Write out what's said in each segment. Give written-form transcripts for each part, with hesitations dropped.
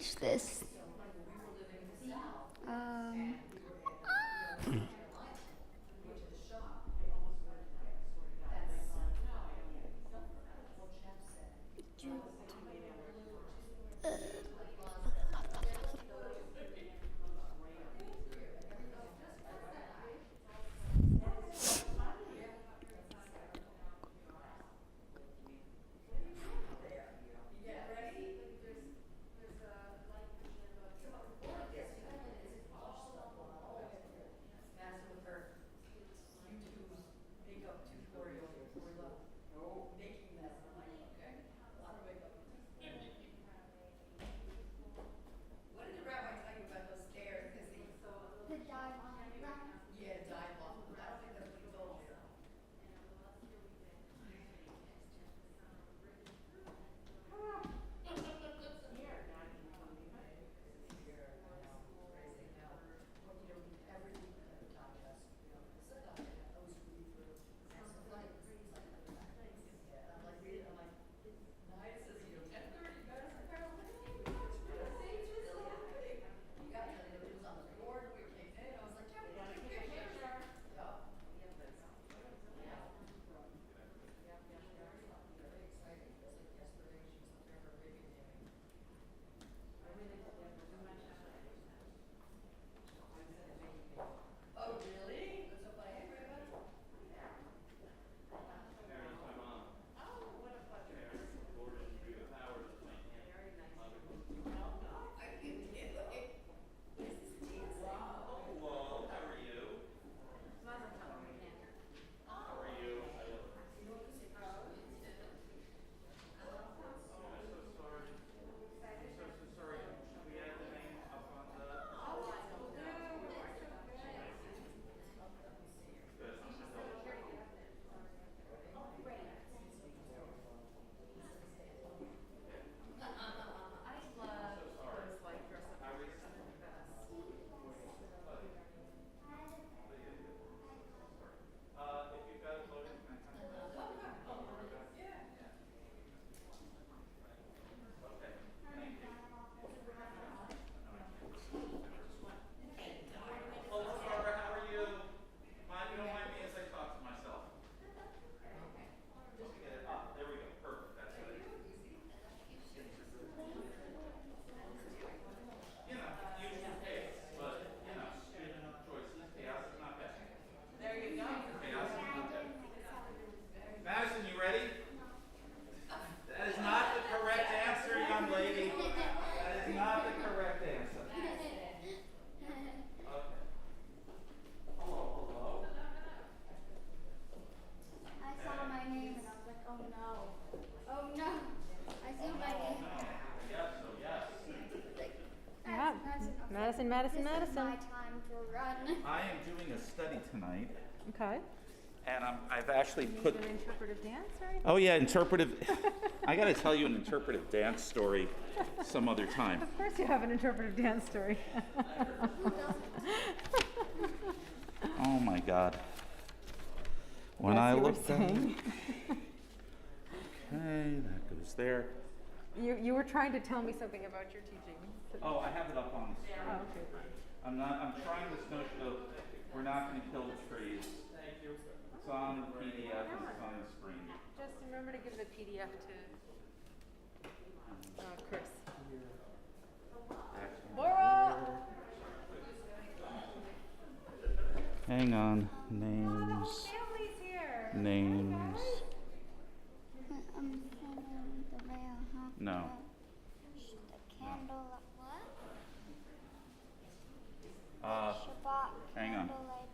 reach this. Um, Madison, you ready? That is not the correct answer, young lady. That is not the correct answer. Okay. Hello, hello. I saw my name and I was like, oh no. Oh no. I see my name. Yes, so yes. Yeah. Madison, Madison, This Madison. is my time to run. I am doing a study tonight, Okay. and I've actually put. An interpretive dance or anything? Oh yeah, interpretive. I got to tell you an interpretive dance story some other time. Of course you have an interpretive dance story. Oh my God. When Yes, I you were look saying. Okay, that goes there. You were trying to tell me something about your teaching. Oh, I have it up on the screen. Oh, okay. I'm trying this notion of we're not going to kill the trees. It's on the PDF and it's on the screen. Just remember to give the PDF to Chris. Laura! Hang on. Names. Stanley's here. Names. I'm sending the mail, huh? No. The candle, what? Uh, Shabbat hang on. candle lighting.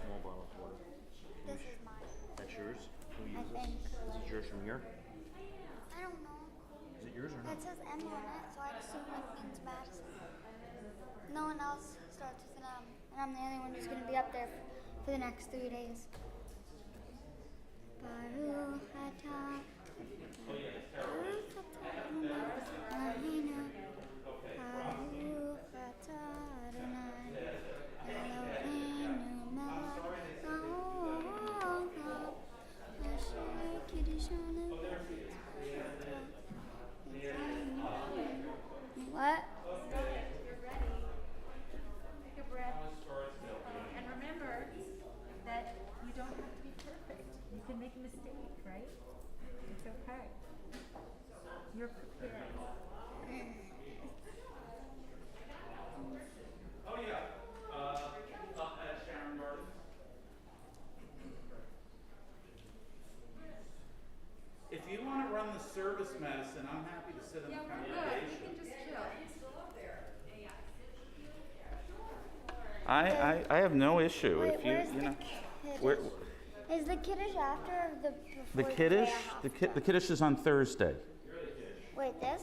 Small bottle of water. This is mine. That's yours? Who I uses think. this? Is it yours from here? I don't know. Is it yours or That not? says M on it, so I assume it means Madison. No one else starts with an M, and I'm the only one who's going to be up there for the next 3 days. Baruch atah. Baruch atah make a mistake, right? It's okay. You're prepared. Oh, yeah. Up at Sharon Gardens. If you want to run the service medicine, I'm happy to sit in the congregation. We can just chill. I have no issue. Wait, If you, where's you know, the where, kiddish? Is the kiddish after the before the kiddish, the kiddish is on Thursday. Wait, this?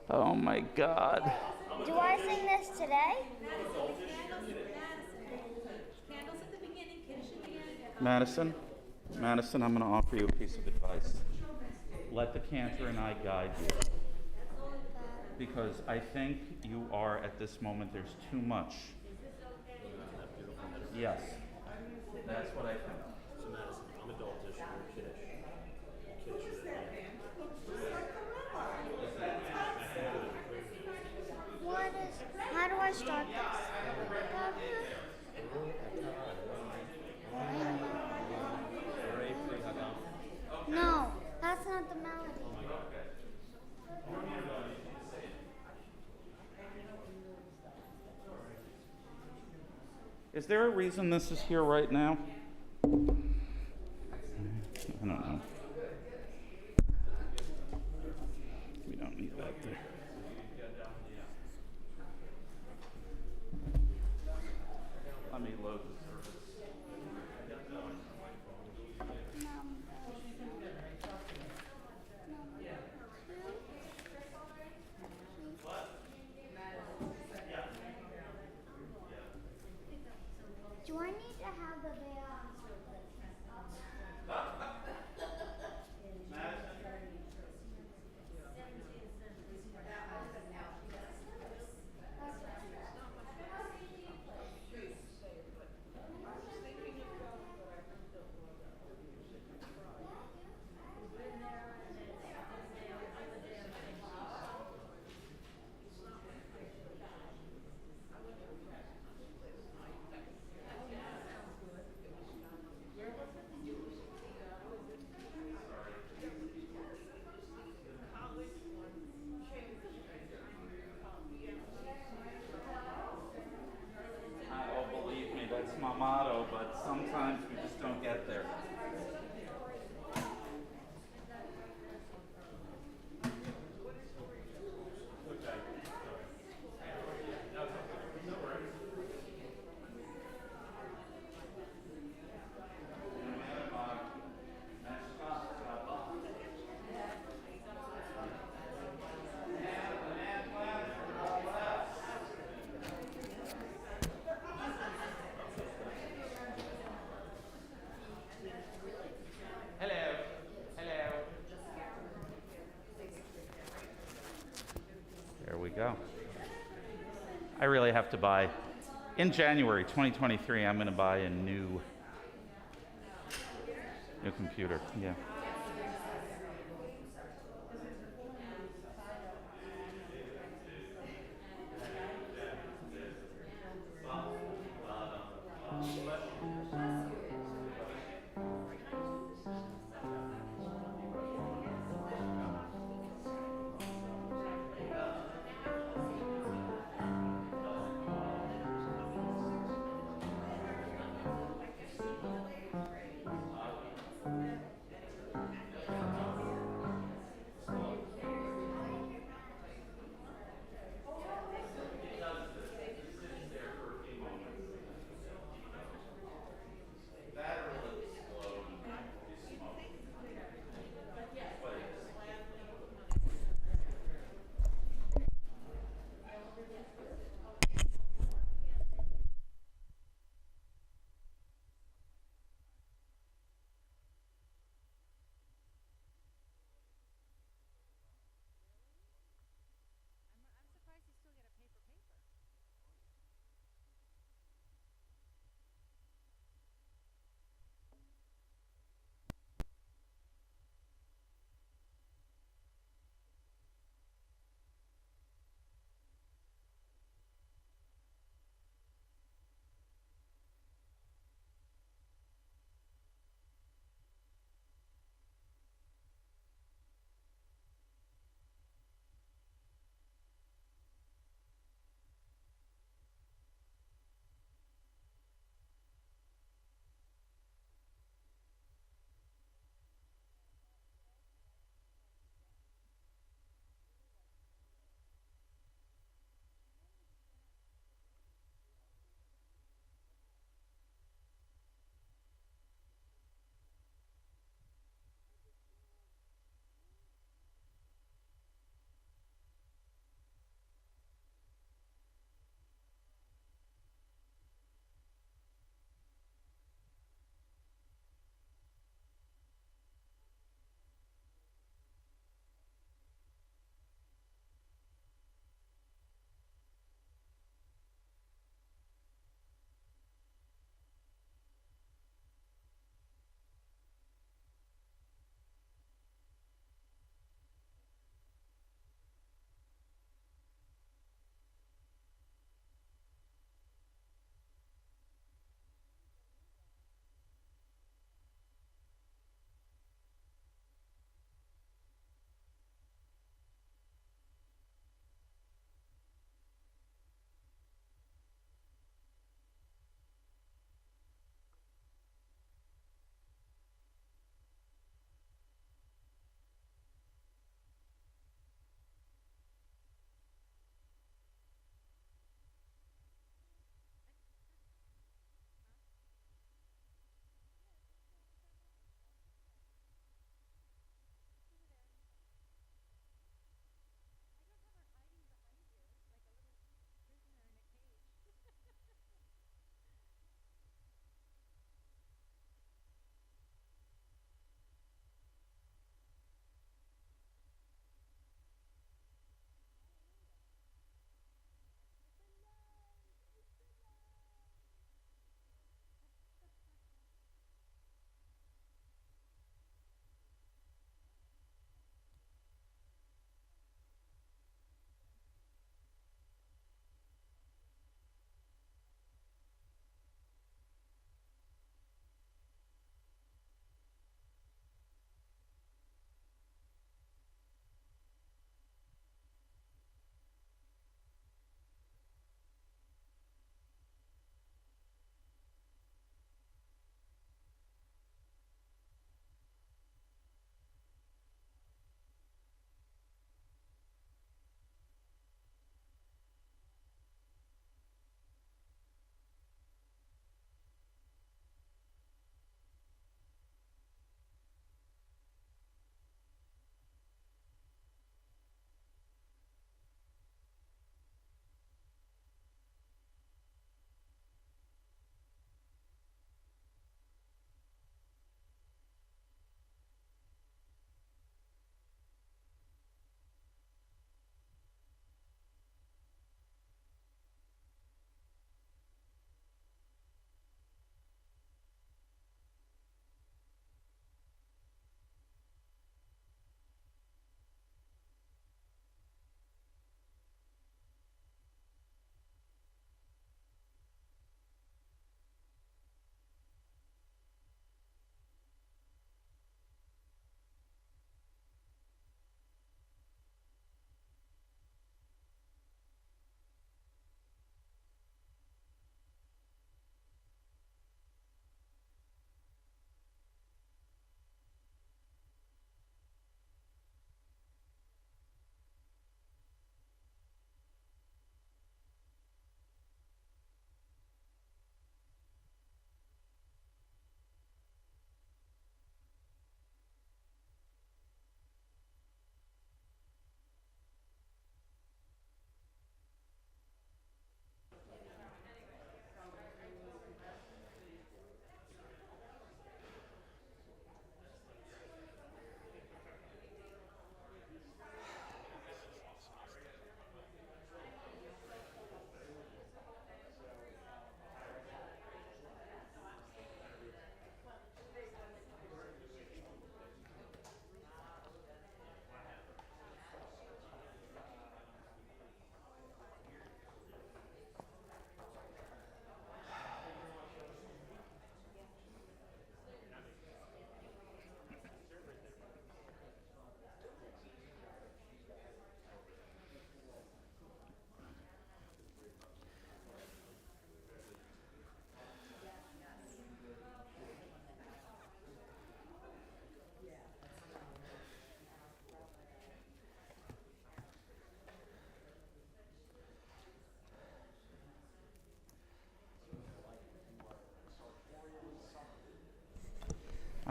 Oh my God. Do I sing this today? Candles at the beginning, kiddish at the end. Madison, I'm going to offer you a piece of advice. Let the cantor and I guide you. Because I think you are, at this moment, there's too much. Yes. That's what I think. So Madison, I'm adultish, you're kiddish. Kiddish is How do I start this? No, that's not the melody. Is there a reason this is here right now? I don't know. We don't need that there. Let me load the service. Do I need to have the veil? Oh, believe me, that's my motto, but sometimes we just don't get there. There we go. I really have to buy, in January 2023, I'm going to buy a new computer. Yeah.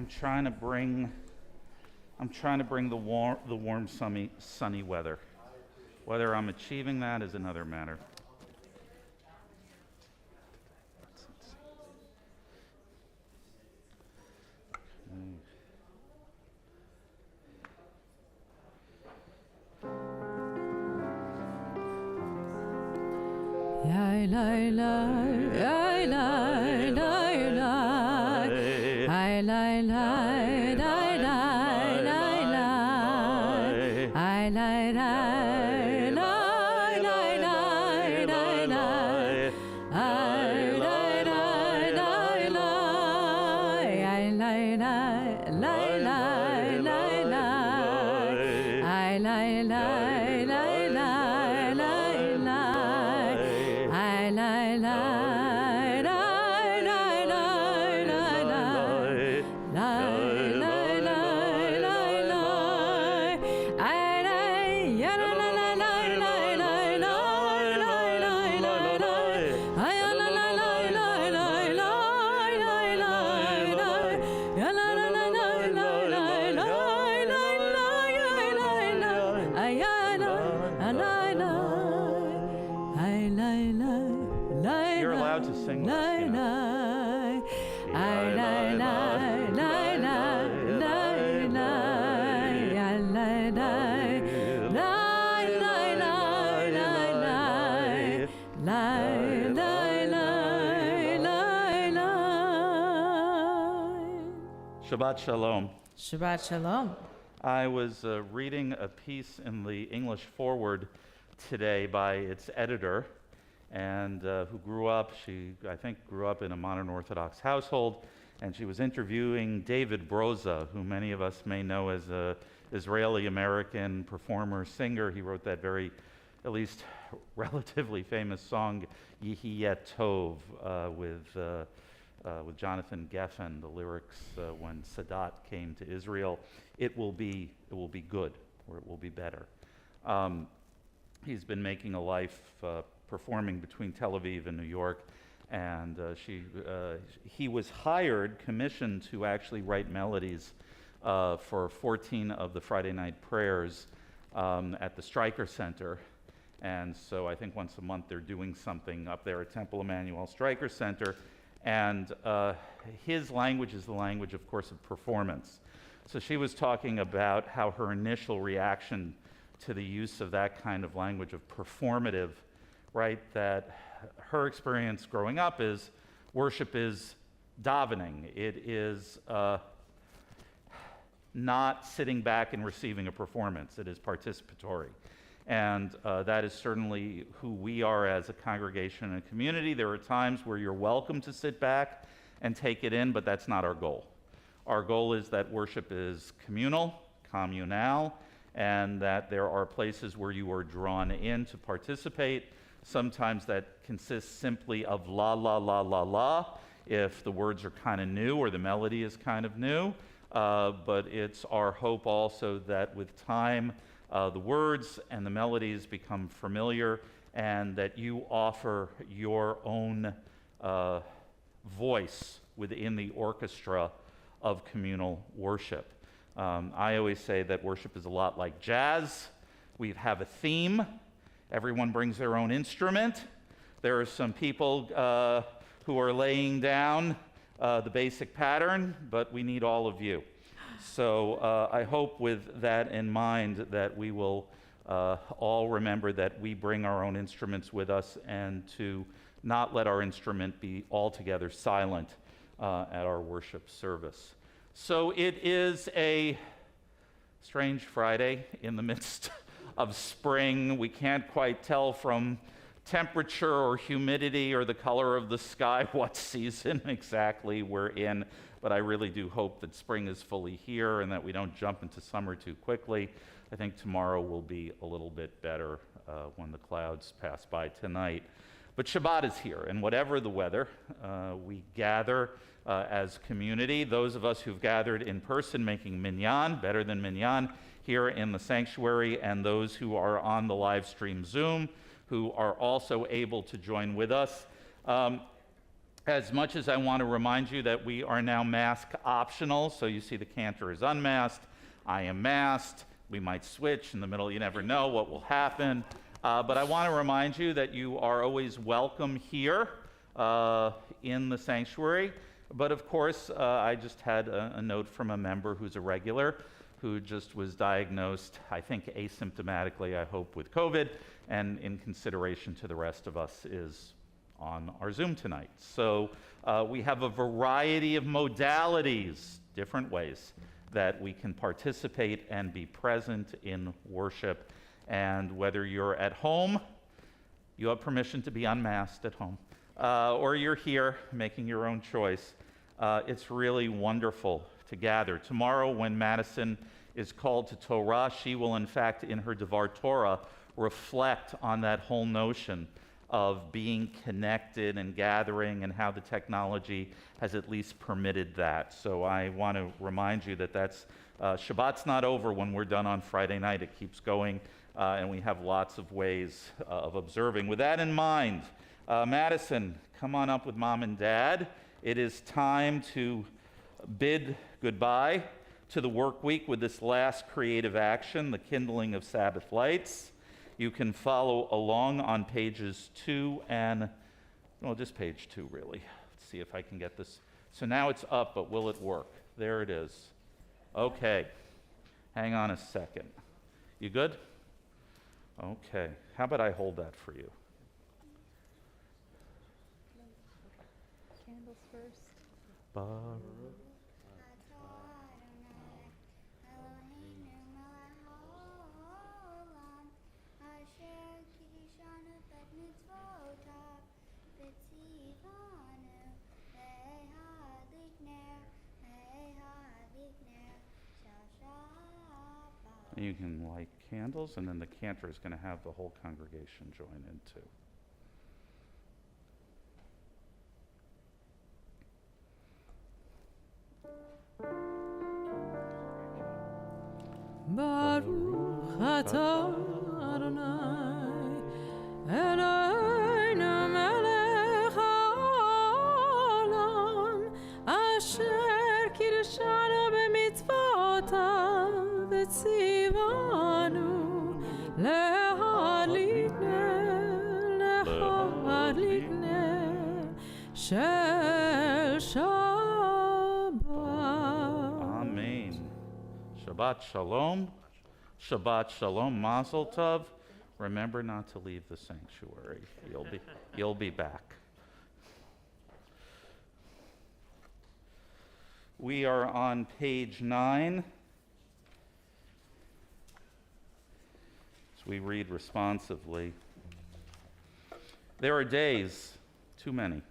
I'm trying to bring the warm, sunny weather. Whether I'm achieving that is another matter. You're allowed to sing this, you know. Shabbat Shalom. Shabbat Shalom. I was reading a piece in the English Forward today by its editor, and who grew up, I think, grew up in a modern Orthodox household, and she was interviewing David Broza, who many of us may know as an Israeli-American performer, singer. He wrote that very, at least relatively famous song, Yihiyeh Tov, with Jonathan Geffen, the lyrics when Sadat came to Israel. It will be good, or it will be better. He's been making a life performing between Tel Aviv and New York, and he was commissioned to actually write melodies for 14 of the Friday night prayers at the Stryker Center. And so I think once a month they're doing something up there at Temple Emmanuel Stryker Center. And his language is the language, of course, of performance. So she was talking about how her initial reaction to the use of that kind of language of performative, right, that her experience growing up is worship is davening. It is not sitting back and receiving a performance. It is participatory. And that is certainly who we are as a congregation and a community. There are times where you're welcome to sit back and take it in, but that's not our goal. Our goal is that worship is communal, and that there are places where you are drawn in to participate. Sometimes that consists simply of la, la, la, la, la, if the words are kind of new or the melody is kind of new. But it's our hope also that with time, the words and the melodies become familiar, and that you offer your own voice within the orchestra of communal worship. I always say that worship is a lot like jazz. We have a theme. Everyone brings their own instrument. There are some people who are laying down the basic pattern, but we need all of you. So I hope with that in mind that we will all remember that we bring our own instruments with us, and to not let our instrument be altogether silent at our worship service. So it is a strange Friday in the midst of spring. We can't quite tell from temperature or humidity or the color of the sky what season exactly we're in, but I really do hope that spring is fully here and that we don't jump into summer too quickly. I think tomorrow will be a little bit better when the clouds pass by tonight. But Shabbat is here, and whatever the weather, we gather as community. Those of us who've gathered in person making minyan, better than minyan, here in the sanctuary, and those who are on the live stream Zoom, who are also able to join with us. As much as I want to remind you that we are now mask optional, so you see the cantor is unmasked, I am masked, we might switch in the middle, you never know what will happen. But I want to remind you that you are always welcome here in the sanctuary. But of course, I just had a note from a member who's a regular who just was diagnosed, I think asymptomatically, I hope, with COVID, and in consideration to the rest of us is on our Zoom tonight. So we have a variety of modalities, different ways that we can participate and be present in worship. And whether you're at home, you have permission to be unmasked at home, or you're here making your own choice. It's really wonderful to gather. Tomorrow, when Madison is called to Torah, she will, in fact, in her Devar Torah, reflect on that whole notion of being connected and gathering and how the technology has at least permitted that. So I want to remind you that Shabbat's not over when we're done on Friday night. It keeps going, and we have lots of ways of observing. With that in mind, Madison, come on up with Mom and Dad. It is time to bid goodbye to the work week with this last creative action, the kindling of Sabbath lights. You can follow along on pages 2 and, well, just page 2, really. Let's see if I can get this. So now it's up, but will it work? There it is. Okay. Hang on a second. You good? Okay. How about I hold that for you? Candles first. Baruch. You can light candles, and then the cantor is going to have the whole congregation join in too. Baruch atah Adonai Eloheinu melech haolam asher kiddushanu b'mitzvotav v'tzivanu lehadlik ner shel Shabbat. Amen. Shabbat Shalom. Shabbat Shalom. Mazel Tov. Remember not to leave the sanctuary. You'll be back. We are on page 9. As we read responsively. There are days, too many,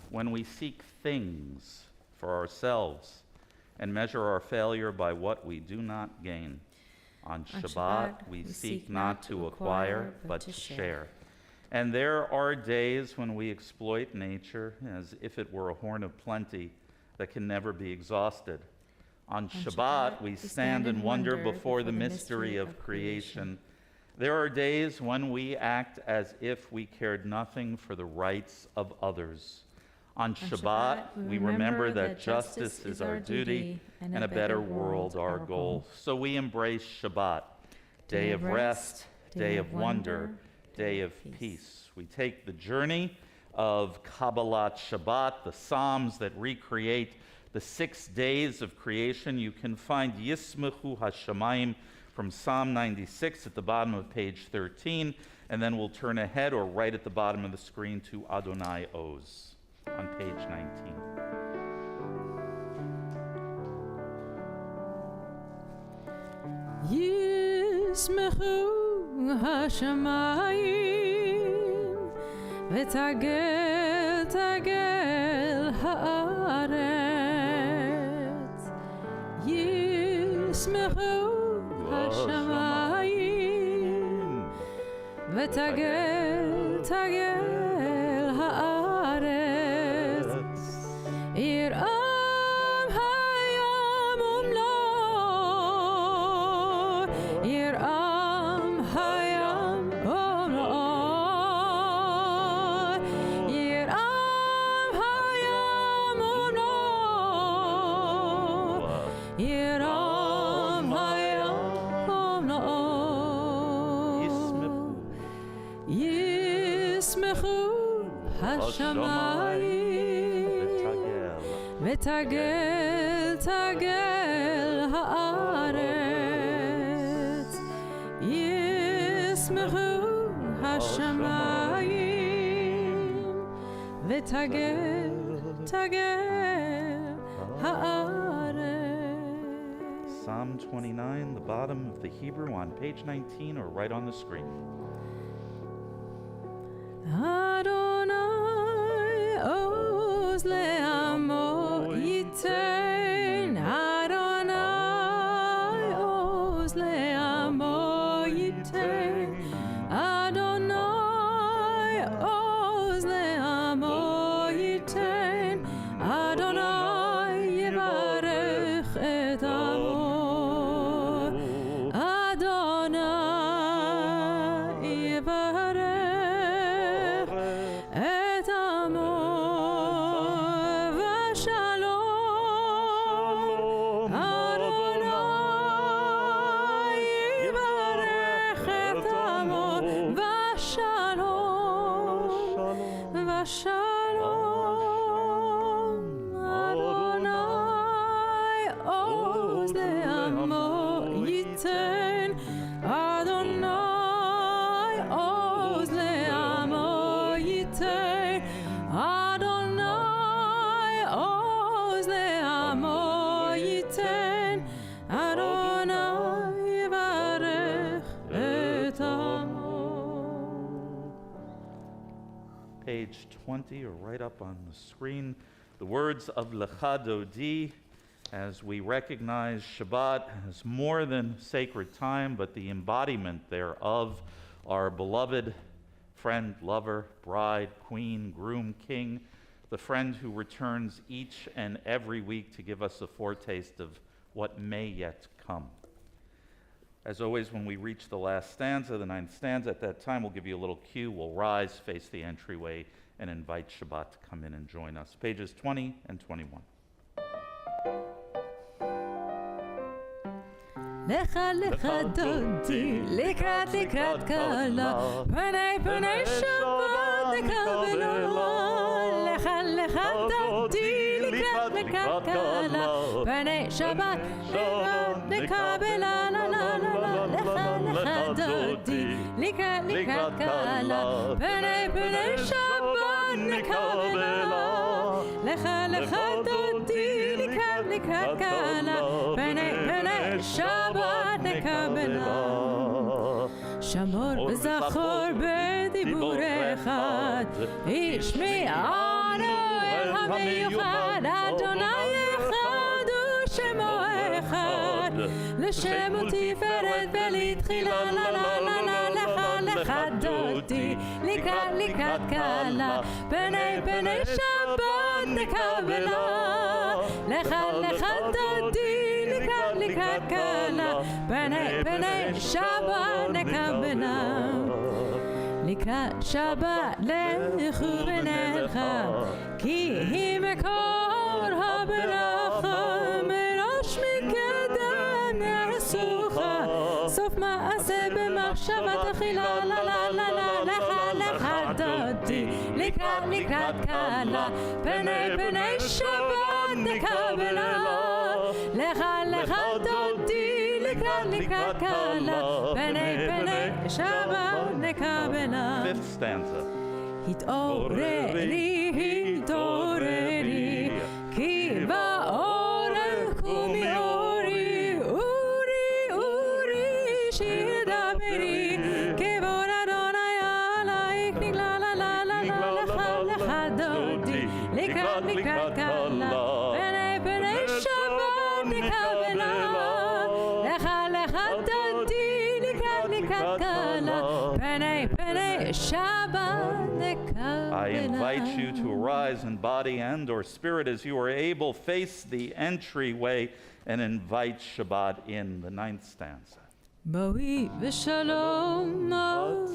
when we seek things for ourselves and measure our failure by what we do not gain. On Shabbat, we seek not to acquire, but to share. And there are days when we exploit nature as if it were a horn of plenty that can never be exhausted. On Shabbat, we stand and wonder before the mystery of creation. There are days when we act as if we cared nothing for the rights of others. On Shabbat, we remember that justice is our duty and a better world our goal. So we embrace Shabbat, day of rest, day of wonder, day of peace. We take the journey of Kabbalat Shabbat, the Psalms that recreate the 6 days of creation. You can find Yismechu HaShamayim from Psalm 96 at the bottom of page 13, and then we'll turn ahead or right at the bottom of the screen to Adonai Oz on page 19. Yismechu hashamayim v'tagel tagel haaretz. Yismechu hashamayim v'tagel tagel haaretz. Yiram hayam umlo, Yiram hayam umlo, Yiram Yiram hayom na'or Yismechu hashamayim V'tagel tagel haaretz Yismechu hashamayim V'tagel tagel haaretz. Psalm 29, the bottom of the Hebrew on page 19 or right on the screen. Adonai oz le'amo yitein Adonai oz le'amo yitein Adonai oz le'amo yitein Adonai yivarech et amo Adonai yivarech et amo v'shalom Adonai yivarech et amo v'shalom v'shalom Adonai oz le'amo yitein Adonai oz le'amo yitein Adonai oz le'amo yitein Adonai yivarech et amo. Page 20 or right up on the screen. The words of Lecha Dodi, as we recognize Shabbat as more than sacred time, but the embodiment thereof, our beloved friend, lover, bride, queen, groom, king, the friend who returns each and every week to give us a foretaste of what may yet come. As always, when we reach the last stanza, the ninth stanza, at that time we'll give you a little cue. We'll rise, face the entryway, and invite Shabbat to come in and join us. Pages 20 and 21. Lecha lecha dodi, לקראת קלה, פני שבת נקבלה. lecha lecha dodi, לקראת קלה, פני שבת נקבלה. la la la la. lecha lecha dodi, לקראת קלה, פני שבת נקבלה. lecha lecha dodi, לקראת קלה, פני שבת נקבלה. שמור וזכור בדיבור אחד, השמיענו אל המיוחד. אדוני אחד ושמו אחד, לשם ותפארת ולתחילה. la la la la. lecha דודי, לקראת קלה, פני שבת נקבלה. lecha דודי, לקראת קלה, פני שבת נקבלה. לקראת שבת לכו ונלכה, כי היא מקור הברכה. מראש מקדם נעשוכה, סוף מעשה במחשבה תחילה. la la la la. lecha דודי, לקראת קלה, פני שבת נקבלה. lecha דודי, לקראת קלה, פני שבת נקבלה. Fifth stanza. התעוררי, כי באורך קומי אורי, אורי, שידברי, כבוד אדוני עלייך נגלה. lecha דודי, לקראת קלה, פני שבת נקבלה. lecha דודי, לקראת קלה, פני שבת נקבלה. I invite you to arise in body and or spirit as you are able, face the entryway, and invite Shabbat in the ninth stanza. בואי בשלום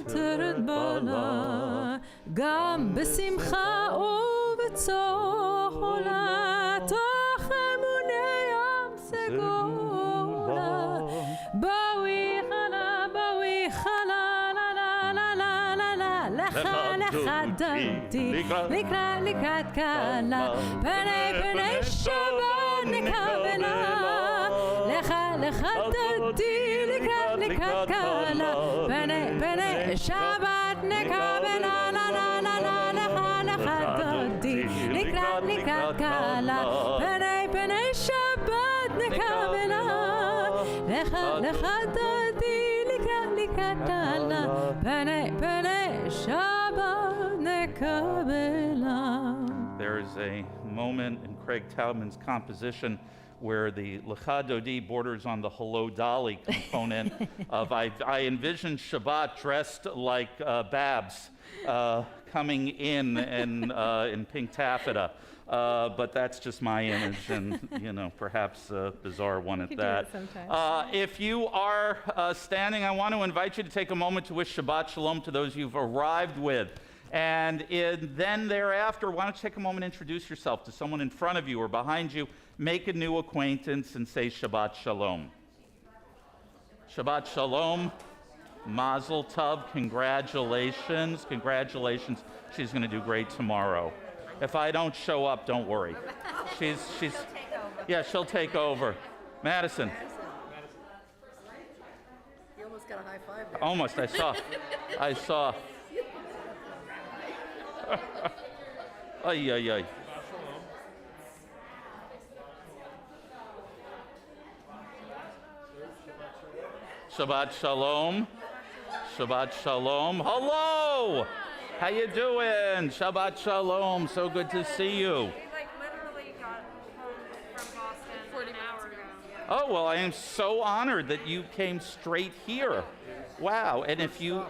תרד בנה, גם בשמחה ובצהלה, תוך אמוני ים segula. Bawi chala, la la la la la la. Lecha lecha dati, likrat kala. Pene pene Shabbat nekabela. Lecha lecha dati, likrat kala. Pene pene Shabbat nekabela. La la la la. Lecha lecha dati, likrat kala. Pene pene Shabbat nekabela. Lecha lecha dati, likrat kala. Pene pene Shabbat nekabela. There's a moment in Craig Taubman's composition where the Lecha Dodi borders on the Hello Dolly component of I envision Shabbat dressed like Babs coming in pink taffeta. But that's just my image, and perhaps a bizarre one at that. If you are standing, I want to invite you to take a moment to wish Shabbat Shalom to those you've arrived with. And then thereafter, why don't you take a moment and introduce yourself to someone in front of you or behind you, make a new acquaintance, and say Shabbat Shalom. Shabbat Shalom. Mazel Tov. Congratulations. Congratulations. She's going to do great tomorrow. If I don't show up, don't worry. She'll take over. Yeah, she'll take over. Madison. You almost got a high five there. Almost. I saw. Ay, ay, ay. Shabbat Shalom. Shabbat Shalom. Hello. How you doing? Shabbat Shalom. So good to see you. We literally got home from Boston an hour ago. Oh, well, I am so honored that you came straight here. Wow. And if you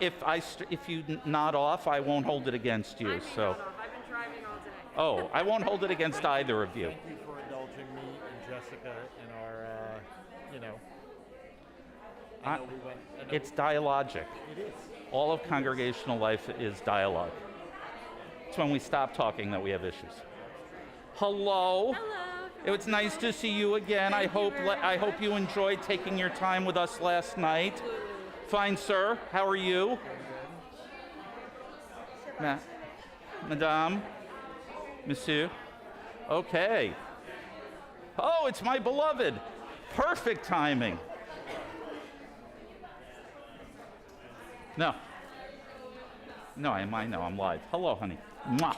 nod off, I won't hold it against you. So. I've been driving all day. Oh, I won't hold it against either of you. Thank you for indulging me and Jessica in our, I know we went. It's dialogic. It is. All of congregational life is dialogue. It's when we stop talking that we have issues. Hello. Hello. It's nice to see you again. I hope you enjoyed taking your time with us last night. Fine, sir. How are you? Madame? Monsieur? Okay. Oh, it's my beloved. Perfect timing. No, I know, I'm live. Hello, honey. Mwah.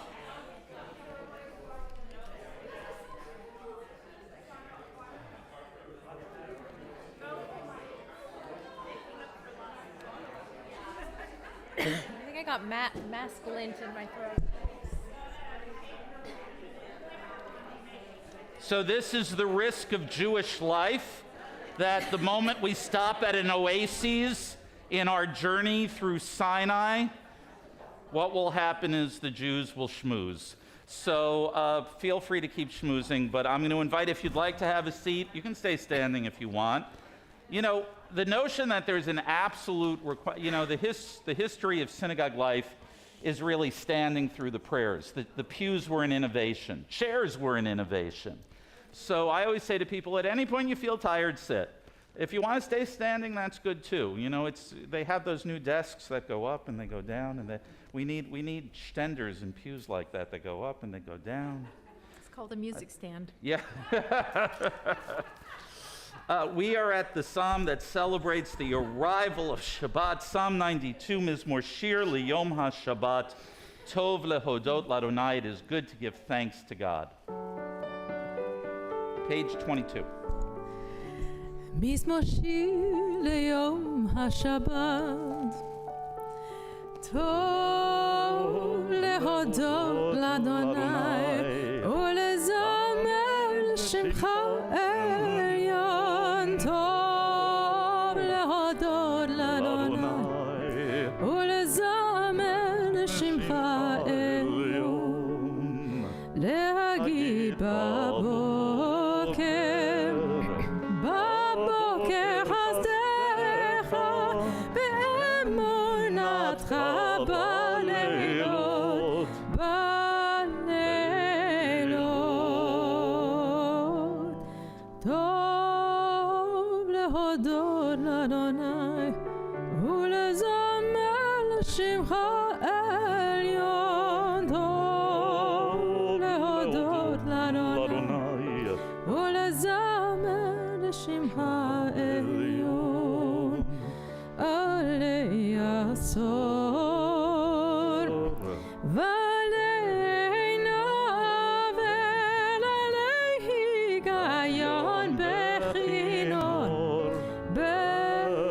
I think I got masculine in my throat. So this is the risk of Jewish life, that the moment we stop at an oasis in our journey through Sinai, what will happen is the Jews will schmooze. So feel free to keep schmoozing, but I'm going to invite, if you'd like to have a seat, you can stay standing if you want. The notion that there's an absolute, the history of synagogue life is really standing through the prayers. The pews were an innovation. Chairs were an innovation. So I always say to people, at any point you feel tired, sit. If you want to stay standing, that's good too. They have those new desks that go up and they go down, and we need stenders and pews like that go up and they go down. It's called a music stand. Yeah. We are at the psalm that celebrates the arrival of Shabbat, Psalm 92, Mizmor Shir Liyom HaShabbat, Tov Lehodot Ladonai. It is good to give thanks to God. Page 22. מזמור שיר ליום השבת, טוב להודות לאדוני ולזמר לשמך עליון. טוב להודות לאדוני ולזמר לשמך עליון. להגיד בבוקר חסדך באמונתך בלילות, בלילות. טוב להודות לאדוני ולזמר לשמך עליון. טוב להודות לאדוני ולזמר לשמך עליון. עלי עשור ועלי נבל עלי היגיון בכינור בכינור.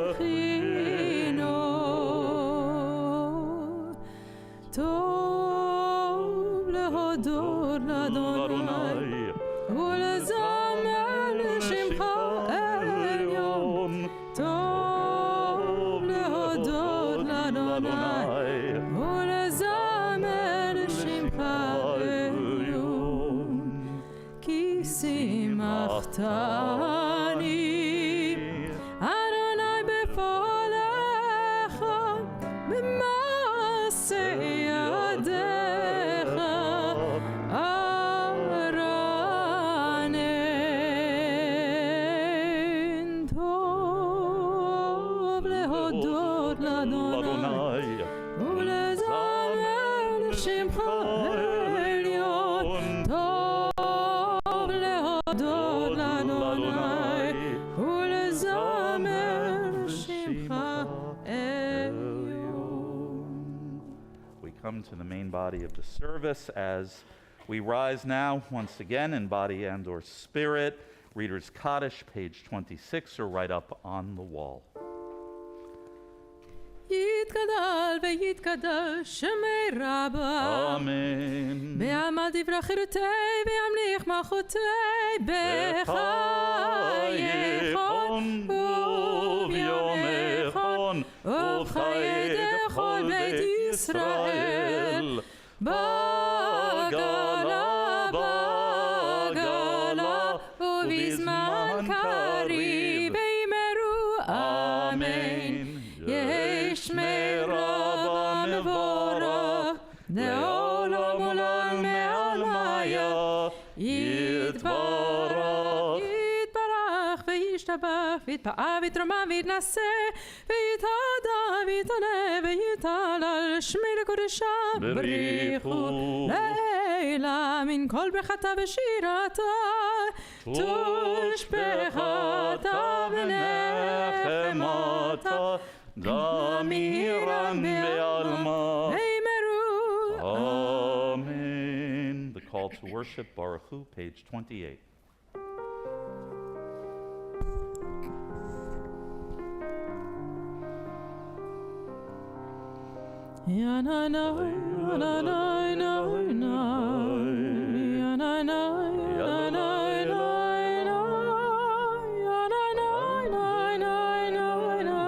טוב להודות לאדוני ולזמר לשמך עליון. טוב להודות לאדוני ולזמר לשמך עליון. כי שימחתני אדוני בפועלך במעשה ידיך ארנן. טוב להודות לאדוני ולזמר לשמך עליון. טוב להודות לאדוני ולזמר לשמך עליון. We come to the main body of the service as we rise now once again in body and or spirit. Reader's Kaddish, page 26, or right up on the wall. יתגדל ויתקדש שמי רבה Amen. בעמל דברי חירותי וימליך מלכותי בחייכון וביומכון ובחיי דכל בית ישראל. בגלה בגלה ובזמן קריב יאמרו אמן. יהי שמי רבה מבורך לעולם עולם מעלמיה. יתברך יתברך וישתבח ויתפאר ויתרומם ויתנשא ויתהדר ויתעלה ויתהלל שמי לקודשה. בריחו לילה מן כל ברכתה ושירתה תושבחתה ונחמתה דמירן בעלמה. Amen. The call to worship, Baruch Hu, page 28. Ya na na na na na na ya na na na na na ya na na na na na na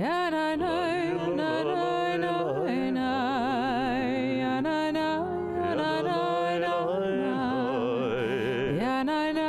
ya na na na na na ya na na na na na ya na na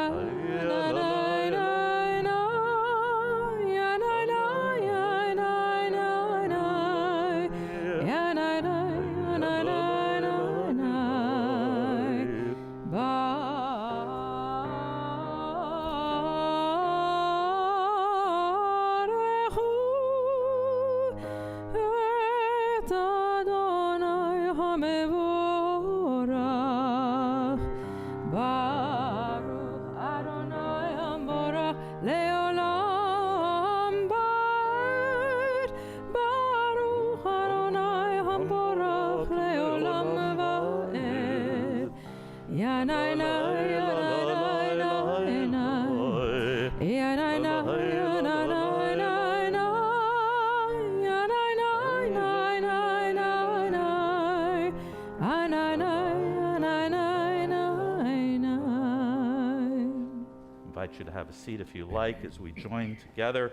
invite you to have a seat if you like as we join together.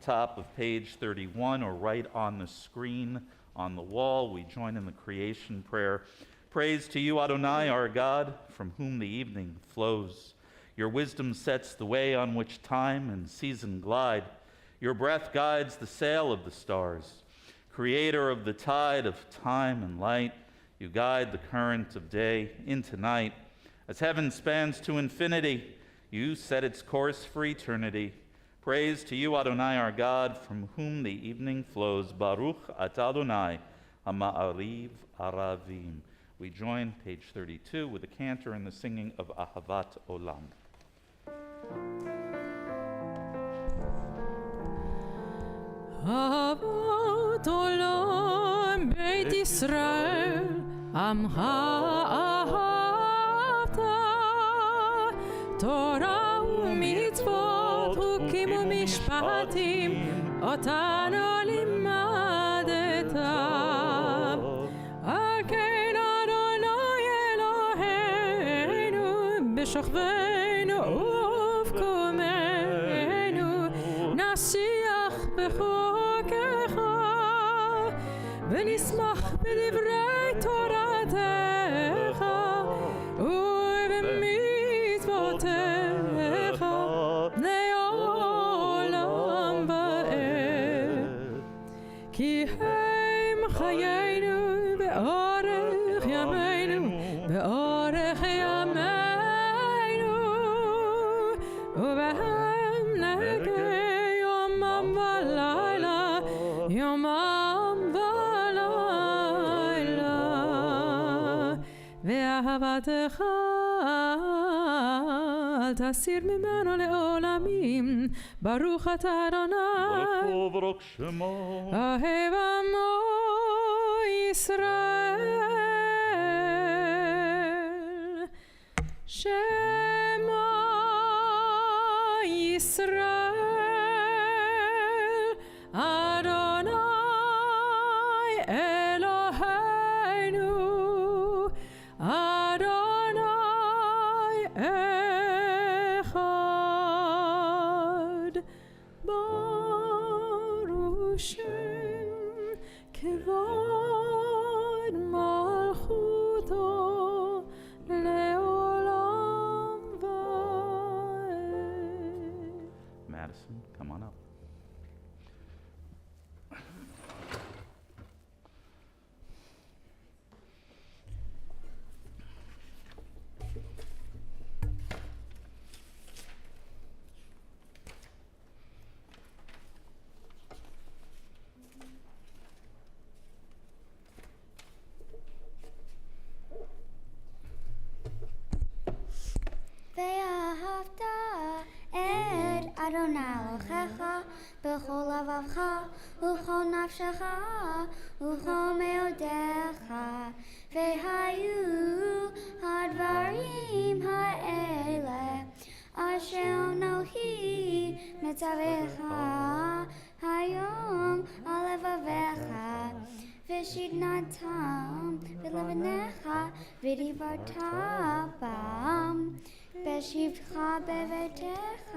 Top of page 31 or right on the screen on the wall, we join in the creation prayer. Praise to you, Adonai, our God, from whom the evening flows. Your wisdom sets the way on which time and season glide. Your breath guides the sail of the stars. Creator of the tide of time and light, you guide the current of day into night. As heaven spans to infinity, you set its course for eternity. Praise to you, Adonai, our God, from whom the evening flows. Baruch atah Adonai, ha'ma'ariv aravim. We join page 32 with the cantor and the singing of Ahavat Olam. אהבת עולם בית ישראל עמך אהבת תורה ומצוות חוקים ומשפטים אותנו לימדת על כן אדוני אלוהינו בשוכבנו ובקומנו נשיח בחוקך ונשמח בדברי תורתך ובמצוותיך לעולם ועד כי הם חיינו באורך ימינו באורך ימינו ובהם נגד יומם ולילה יומם ולילה ואהבתך אל תסיר ממנו לעולמים ברוך אתה אדוני ברוך שמו. אוהב עמו ישראל שמו ישראל אדוני אלוהינו אדוני אחד ברוך שם כבוד מלכותו לעולם ועד. Madison, come on up. ואהבת את אדוני אלוהיך בכל לבבך ובכל נפשך ובכל מאודיך והיו הדברים האלה אשר אנוכי מצווך היום על לבביך ושכנתם בלבניך ודיברת בם בשבתך בביתך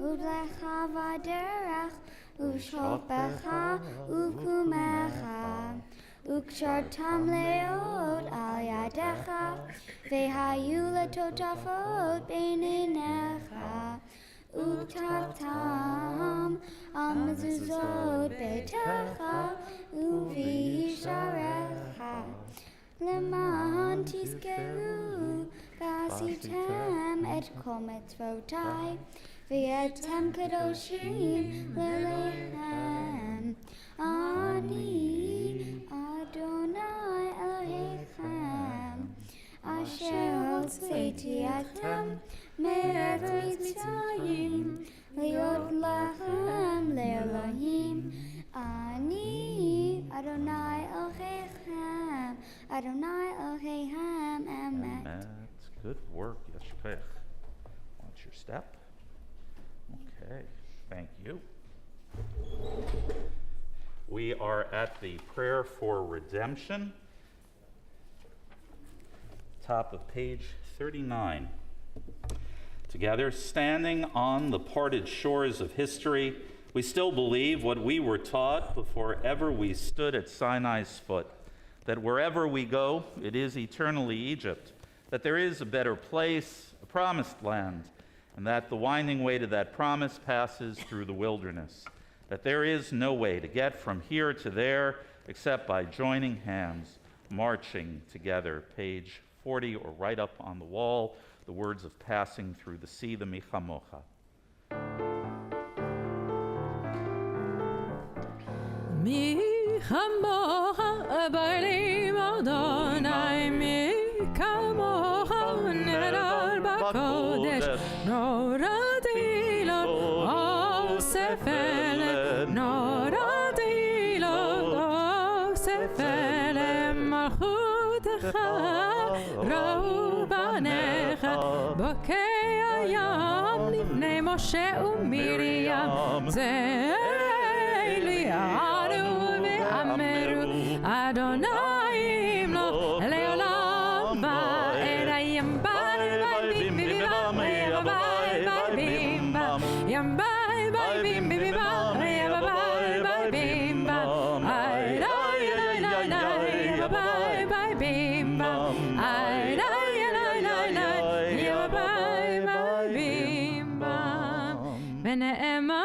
ובלך בדרך ובשוכבך ובקומך וקשרתם להיות על ידיך והיו לטוטפות בין עיניך וכתבתם על מזוזות ביתך ובישעריך למען תזכרו ועשיתם את כל מצוותיי והייתם קדושים ללכם אני אדוני אלוהיכם אשר הוצאתי אתכם מארץ מצרים להיות לכם לאלוהים אני אדוני אלוהיכם אדוני אלוהיכם אמת. That's good work, Yeshpech. Watch your step. Okay, thank you. We are at the prayer for redemption, top of page 39. Together, standing on the parted shores of history, we still believe what we were taught before ever we stood at Sinai's foot, that wherever we go, it is eternally Egypt, that there is a better place, a promised land, and that the winding way to that promise passes through the wilderness, that there is no way to get from here to there except by joining hands, marching together. Page 40, or right up on the wall, the words of passing through the sea, the Michamocha. מי כמוך באלים אדוני, מי כמוך נהדר בקודש, נורדי לו אוסף אלם, נורדי לו אוסף אלם, מלכותך ראו בניך, בוקע ים לפני משה ומרים, זה אליהו ואמרו אדוני ימלוך לעולם ועד. ונאמר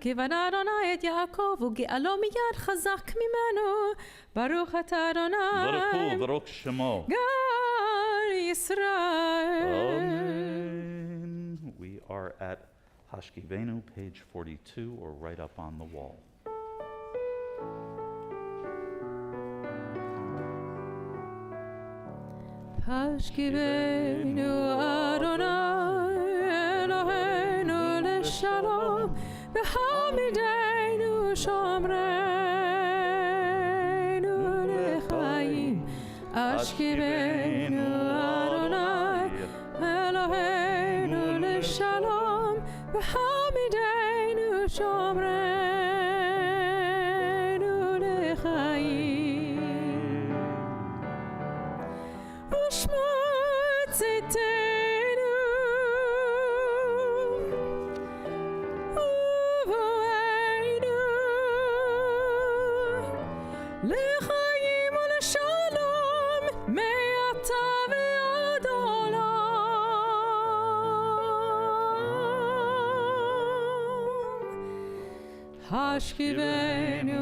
כי בנה אדוני את יעקב וגאלו מיד חזק ממנו, ברוך אתה אדוני ברוך שמו. גר ישראל. Amen. We are at Hashkivenu, page 42, or right up on the wall. Hashkivenu Adonai Eloheinu leshalom, v'hamidenu shomreinu lechaim. Hashkivenu Adonai Eloheinu leshalom, v'hamidenu shomreinu lechaim. Ushma tzitenu uvoeinu lechaim uleshalom me'ata ve'ad olam. Hashkivenu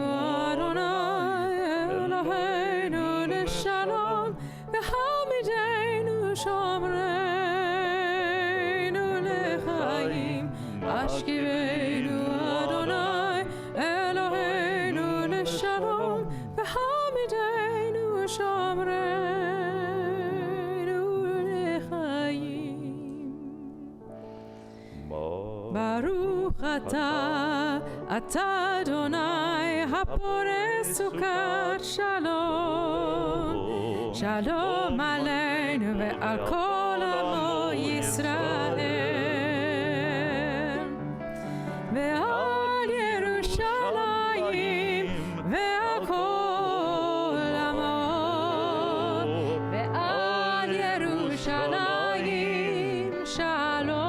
Adonai Eloheinu leshalom, v'hamidenu shomreinu lechaim. Hashkivenu Adonai Eloheinu leshalom, v'hamidenu shomreinu lechaim. Baruch ata Adonai hapores sukat shalom. Shalom aleinu ve'al kol amo Yisrael, ve'al Yerushalayim ve'al kol amo, ve'al Yerushalayim shalom,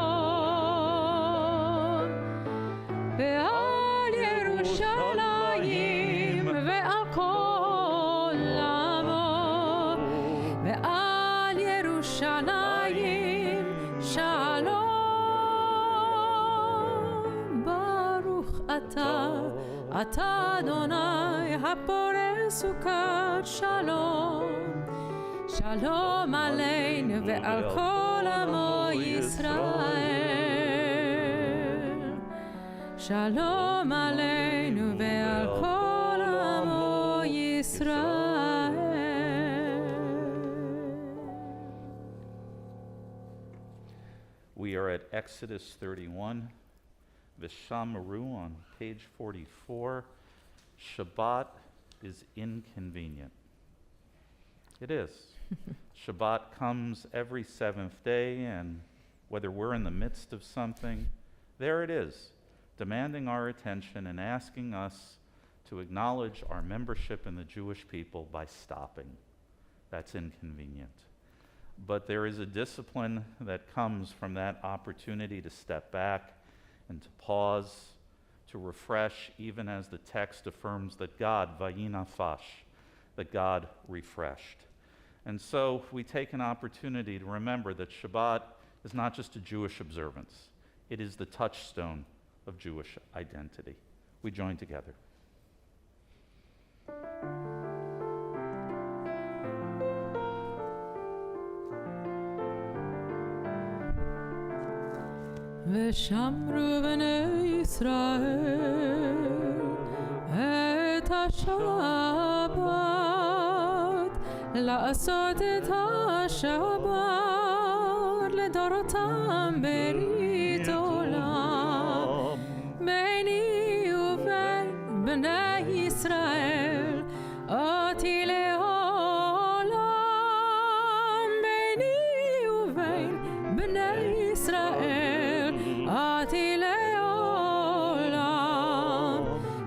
ve'al Yerushalayim ve'al kol amo, ve'al Yerushalayim shalom. Baruch ata Adonai hapores sukat shalom. Shalom aleinu ve'al kol amo Yisrael. Shalom aleinu ve'al kol amo Yisrael. We are at Exodus 31, V'shamaru on page 44. Shabbat is inconvenient. It is. Shabbat comes every seventh day, and whether we're in the midst of something, there it is, demanding our attention and asking us to acknowledge our membership in the Jewish people by stopping. That's inconvenient. But there is a discipline that comes from that opportunity to step back and to pause, to refresh, even as the text affirms that God, vayinafash, that God refreshed. And so we take an opportunity to remember that Shabbat is not just a Jewish observance. It is the touchstone of Jewish identity. We join together. ושמרו בני ישראל את השבת, לעשות את השבת לדורותם ברית עולם. ביני ובין בני ישראל אותי לעולם. ביני ובין בני ישראל אותי לעולם.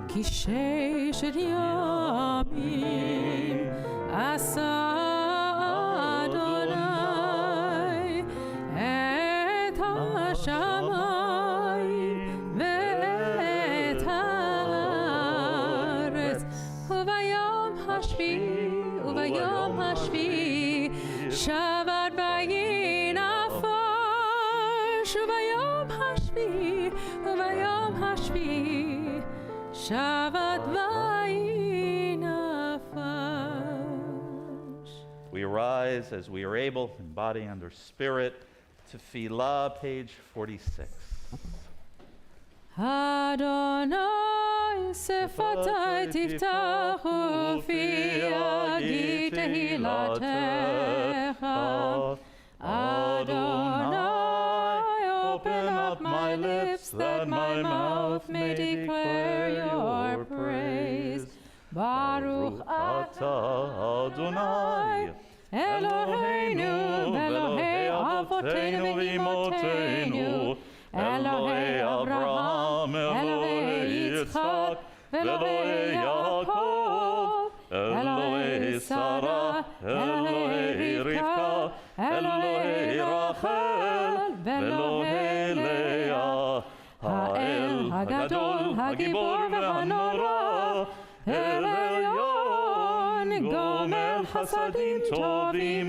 כי ששת ימים עשה אדוני את השמיים ואת הארץ, וביום השביעי שבת וינפש. וביום השביעי שבת וינפש. We arise as we are able, in body and our spirit, to Tefillah, page 46. Adonai שפתי תפתח ופי יגיד תהילתך. Adonai, open up my lips that my mouth may declare your praise. Baruch atah Adonai, Eloheinu Elohei Avotenu v'Imotenu, Elohei Abraham, Elohei Yitzchak, Elohei Yaakov, Elohei Sarah, Elohei Rivka, Elohei Rachel, Elohei Leah, Ha'el Hagadol, Hagibor v'Hanora, Elion, Gomel Chasadim Tovim,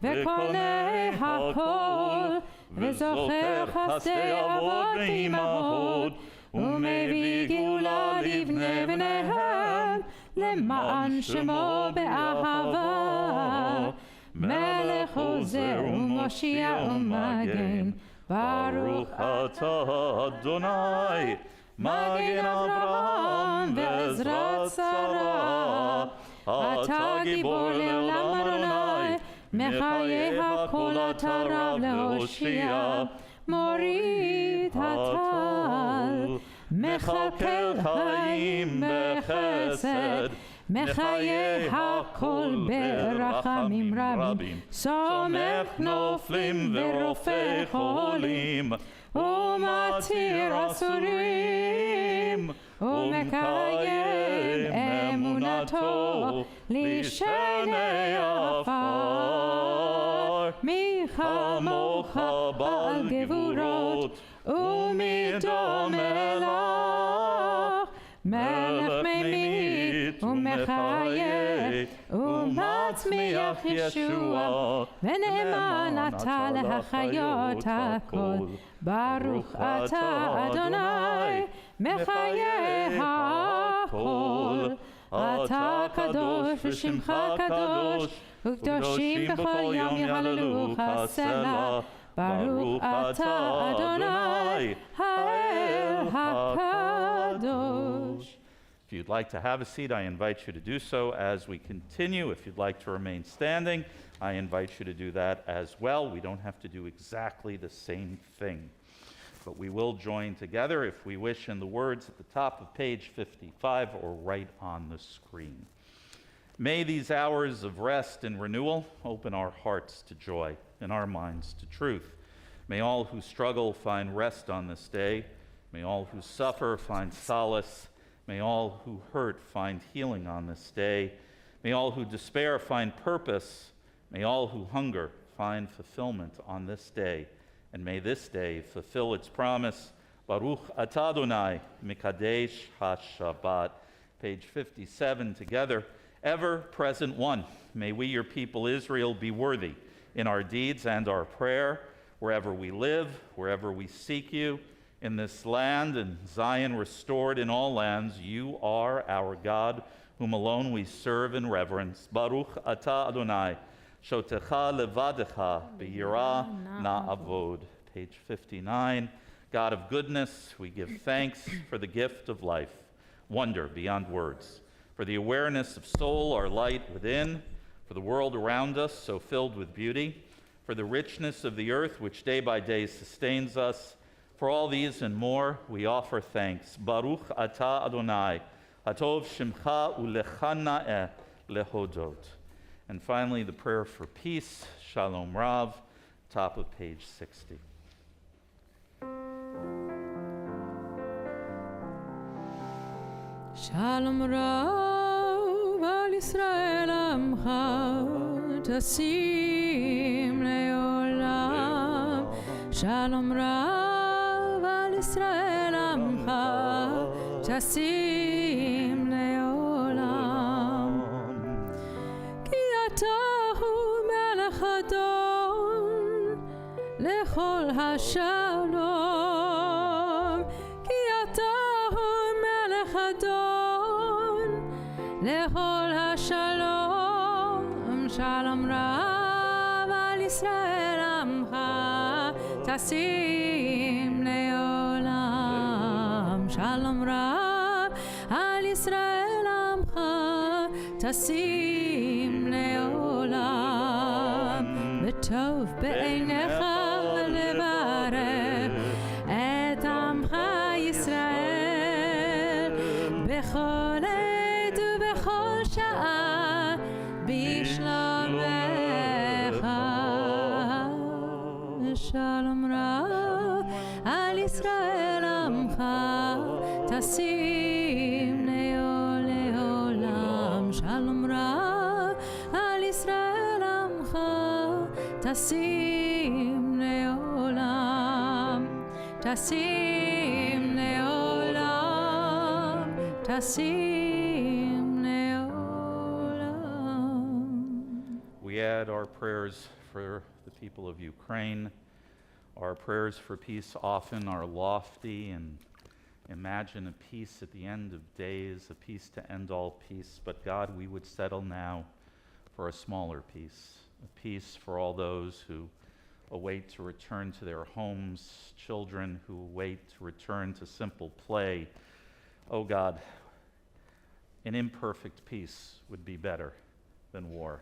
וקונה הכל, וזוכר חסדי אבות ואימהות, ומביא גאולה לבני בניהם, למען שמו באהבה. מלך עוזר ומושיע ומגן, ברוך אתה אדוני, מגן אברהם ועזרת שרה. אתה גיבור לעולם אדוני, מחיי הכל אתה רב להושיע. מוריד הטל, מכלכל חיים בחסד, מחיי הכל ברחמים רבים. סומך נופלים ורופא חולים, ומתיר אסורים, ומקיים אמונתו לשני עפר. מי כמוך בעל גבורות, ומי דומה לך, מלך ממית ומחיה, ומצמיח ישוע, ונאמן אתה להחיות הכל. ברוך אתה אדוני, מחיה הכל. אתה קדוש ושמך קדוש, וקדושים בכל יום יהללוך סלע. ברוך אתה אדוני, האל הקדוש. If you'd like to have a seat, I invite you to do so as we continue. If you'd like to remain standing, I invite you to do that as well. We don't have to do exactly the same thing, but we will join together, if we wish, in the words at the top of page 55 or right on the screen. May these hours of rest and renewal open our hearts to joy and our minds to truth. May all who struggle find rest on this day. May all who suffer find solace. May all who hurt find healing on this day. May all who despair find purpose. May all who hunger find fulfillment on this day. And may this day fulfill its promise. Baruch atah Adonai, Mikadesh HaShabbat. Page 57 together. Ever-present one, may we, your people Israel, be worthy in our deeds and our prayer, wherever we live, wherever we seek you, in this land and Zion restored in all lands. You are our God, whom alone we serve in reverence. Baruch atah Adonai, shotecha levadecha b'yirah na'avod. Page 59. God of goodness, we give thanks for the gift of life. wonder beyond words, for the awareness of soul, our light within, for the world around us, so filled with beauty, for the richness of the earth, which day by day sustains us. For all these and more, we offer thanks. Baruch atah Adonai, hatov shimcha ulecha na'eh lehodot. And finally, the prayer for peace, Shalom Rav, top of page 60. Shalom Rav al Yisrael Amcha Tasim Leolam. Shalom Rav al Yisrael Amcha Tasim Leolam. Ki atahu melech Adon lechol hashalom. Ki atahu melech Adon lechol hashalom. Shalom Rav al Yisrael Amcha Tasim Leolam. Shalom Rav al Yisrael Amcha Tasim Leolam. B'tov be'einecha levarech et Amcha Yisrael b'chol עת ובכל שעה בשלומך. שלום רב על ישראל עמך תשים לעולם. שלום רב על ישראל עמך תשים לעולם. תשים לעולם. תשים לעולם. We add our prayers for the people of Ukraine. Our prayers for peace often are lofty and imagine a peace at the end of days, a peace to end all peace. But God, we would settle now for a smaller peace, a peace for all those who await to return to their homes, children who await to return to simple play. Oh God, an imperfect peace would be better than war.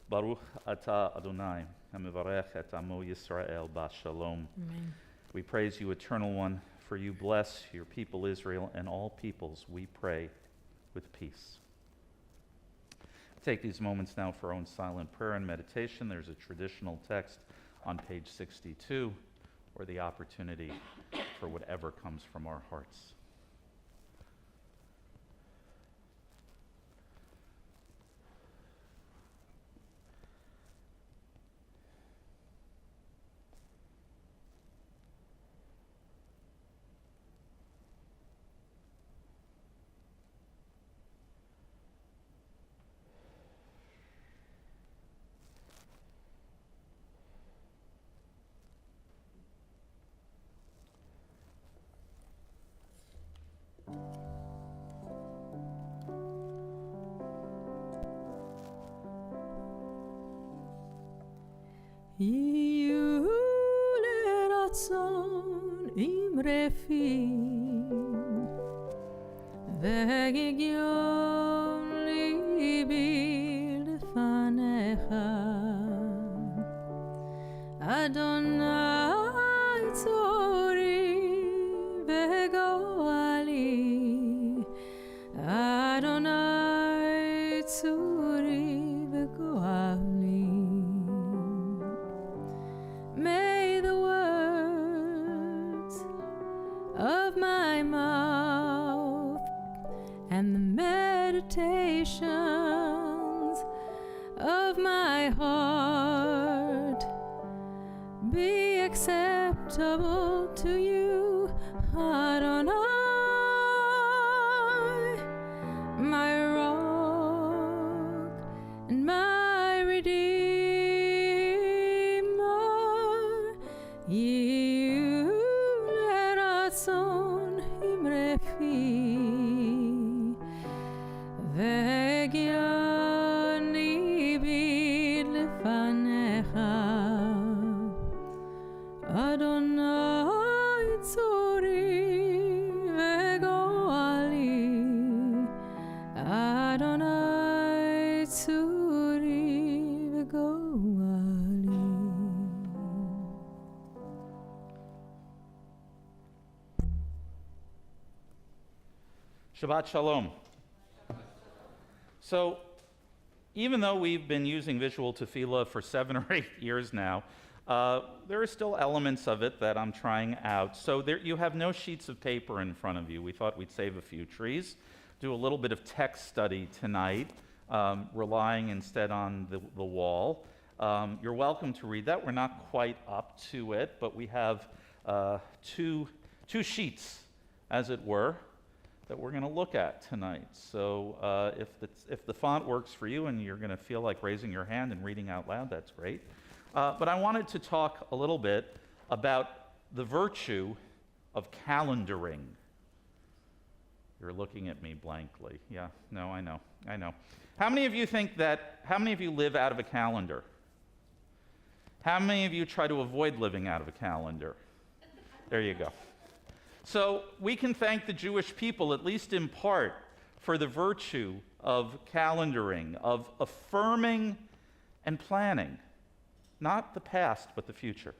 Baruch atah Adonai, hamivarech et amo Yisrael b'shalom. Amen. We praise you, Eternal One, for you bless your people Israel and all peoples, we pray, with peace. Take these moments now for our own silent prayer and meditation. There's a traditional text on page 62, or the opportunity for whatever comes from our hearts. יהיו לרצון עם רפים והגיון ליבי לפניך. אדוני צורי וגואלי, אדוני צורי וגואלי. May the words of my mouth and the meditations of my heart be acceptable to you, Adonai, my rock and my redeemer. יהיו לרצון עם רפי והגיון ליבי לפניך. אדוני צורי וגואלי, Shabbat Shalom. So, even though we've been using visual tefillah for 7 or 8 years now, there are still elements of it that I'm trying out. So you have no sheets of paper in front of you. We thought we'd save a few trees, do a little bit of text study tonight, relying instead on the wall. You're welcome to read that. We're not quite up to it, but we have two sheets, as it were, that we're going to look at tonight. So if the font works for you and you're going to feel like raising your hand and reading out loud, that's great. But I wanted to talk a little bit about the virtue of calendaring. You're looking at me blankly. Yeah, no, I know. How many of you live out of a calendar? How many of you try to avoid living out of a calendar? There you go. So we can thank the Jewish people, at least in part, for the virtue of calendaring, of affirming and planning, not the past, but the future.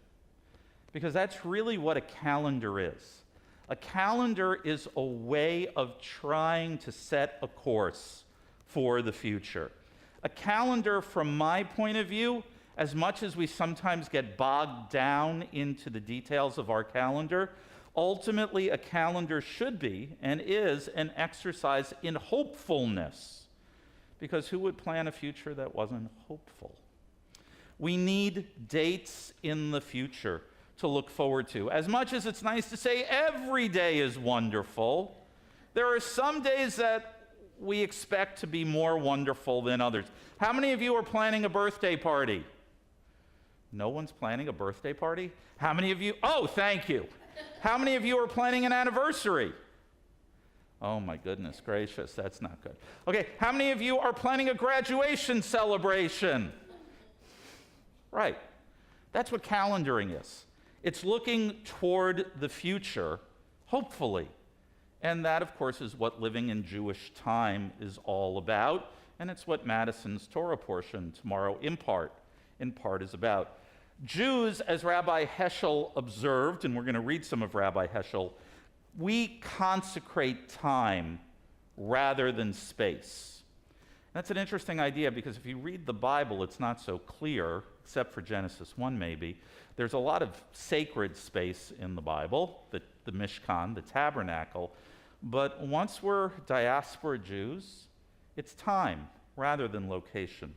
Because that's really what a calendar is. A calendar is a way of trying to set a course for the future. A calendar, from my point of view, as much as we sometimes get bogged down into the details of our calendar, ultimately, a calendar should be and is an exercise in hopefulness, because who would plan a future that wasn't hopeful? We need dates in the future to look forward to. As much as it's nice to say every day is wonderful, there are some days that we expect to be more wonderful than others. How many of you are planning a birthday party? No one's planning a birthday party? How many of you? Oh, thank you. How many of you are planning an anniversary? Oh my goodness gracious, that's not good. Okay, how many of you are planning a graduation celebration? Right. That's what calendaring is. It's looking toward the future, hopefully. And that, of course, is what living in Jewish time is all about. And it's what Madison's Torah portion tomorrow, in part is about. Jews, as Rabbi Heschel observed, and we're going to read some of Rabbi Heschel, we consecrate time rather than space. That's an interesting idea, because if you read the Bible, it's not so clear, except for Genesis 1 maybe. There's a lot of sacred space in the Bible, the Mishkan, the tabernacle. But once we're diaspora Jews, it's time rather than location.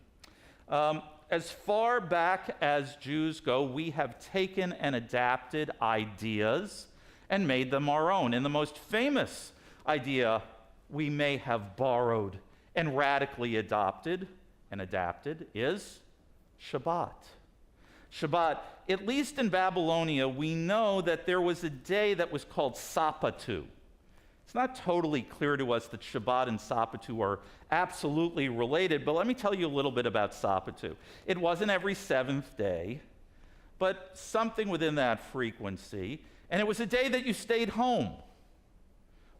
As far back as Jews go, we have taken and adapted ideas and made them our own. And the most famous idea we may have borrowed and radically adopted and adapted is Shabbat. Shabbat, at least in Babylonia, we know that there was a day that was called Sabbatu. It's not totally clear to us that Shabbat and Sabbatu are absolutely related, but let me tell you a little bit about Sabbatu. It wasn't every seventh day, but something within that frequency, and it was a day that you stayed home.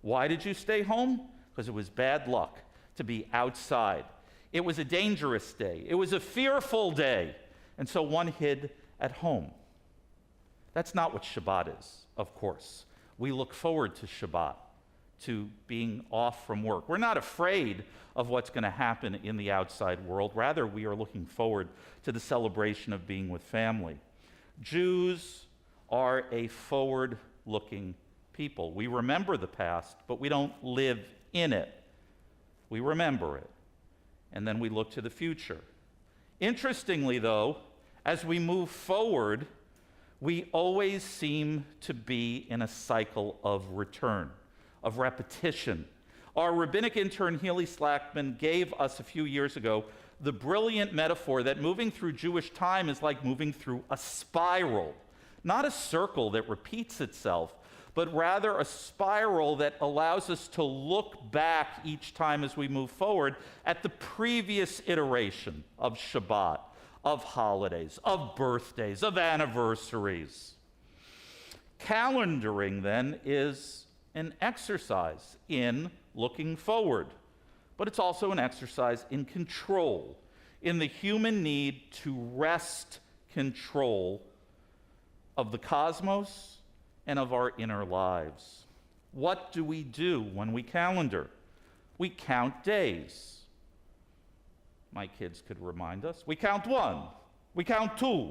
Why did you stay home? Because it was bad luck to be outside. It was a dangerous day. It was a fearful day, and so one hid at home. That's not what Shabbat is, of course. We look forward to Shabbat, to being off from work. We're not afraid of what's going to happen in the outside world. Rather, we are looking forward to the celebration of being with family. Jews are a forward-looking people. We remember the past, but we don't live in it. We remember it, and then we look to the future. Interestingly, though, as we move forward, we always seem to be in a cycle of return, of repetition. Our rabbinic intern, Healy Slackman, gave us a few years ago the brilliant metaphor that moving through Jewish time is like moving through a spiral, not a circle that repeats itself, but rather a spiral that allows us to look back each time as we move forward at the previous iteration of Shabbat, of holidays, of birthdays, of anniversaries. Calendaring, then, is an exercise in looking forward, but it's also an exercise in control, in the human need to wrest control of the cosmos and of our inner lives. What do we do when we calendar? We count days. My kids could remind us. We count one. We count two.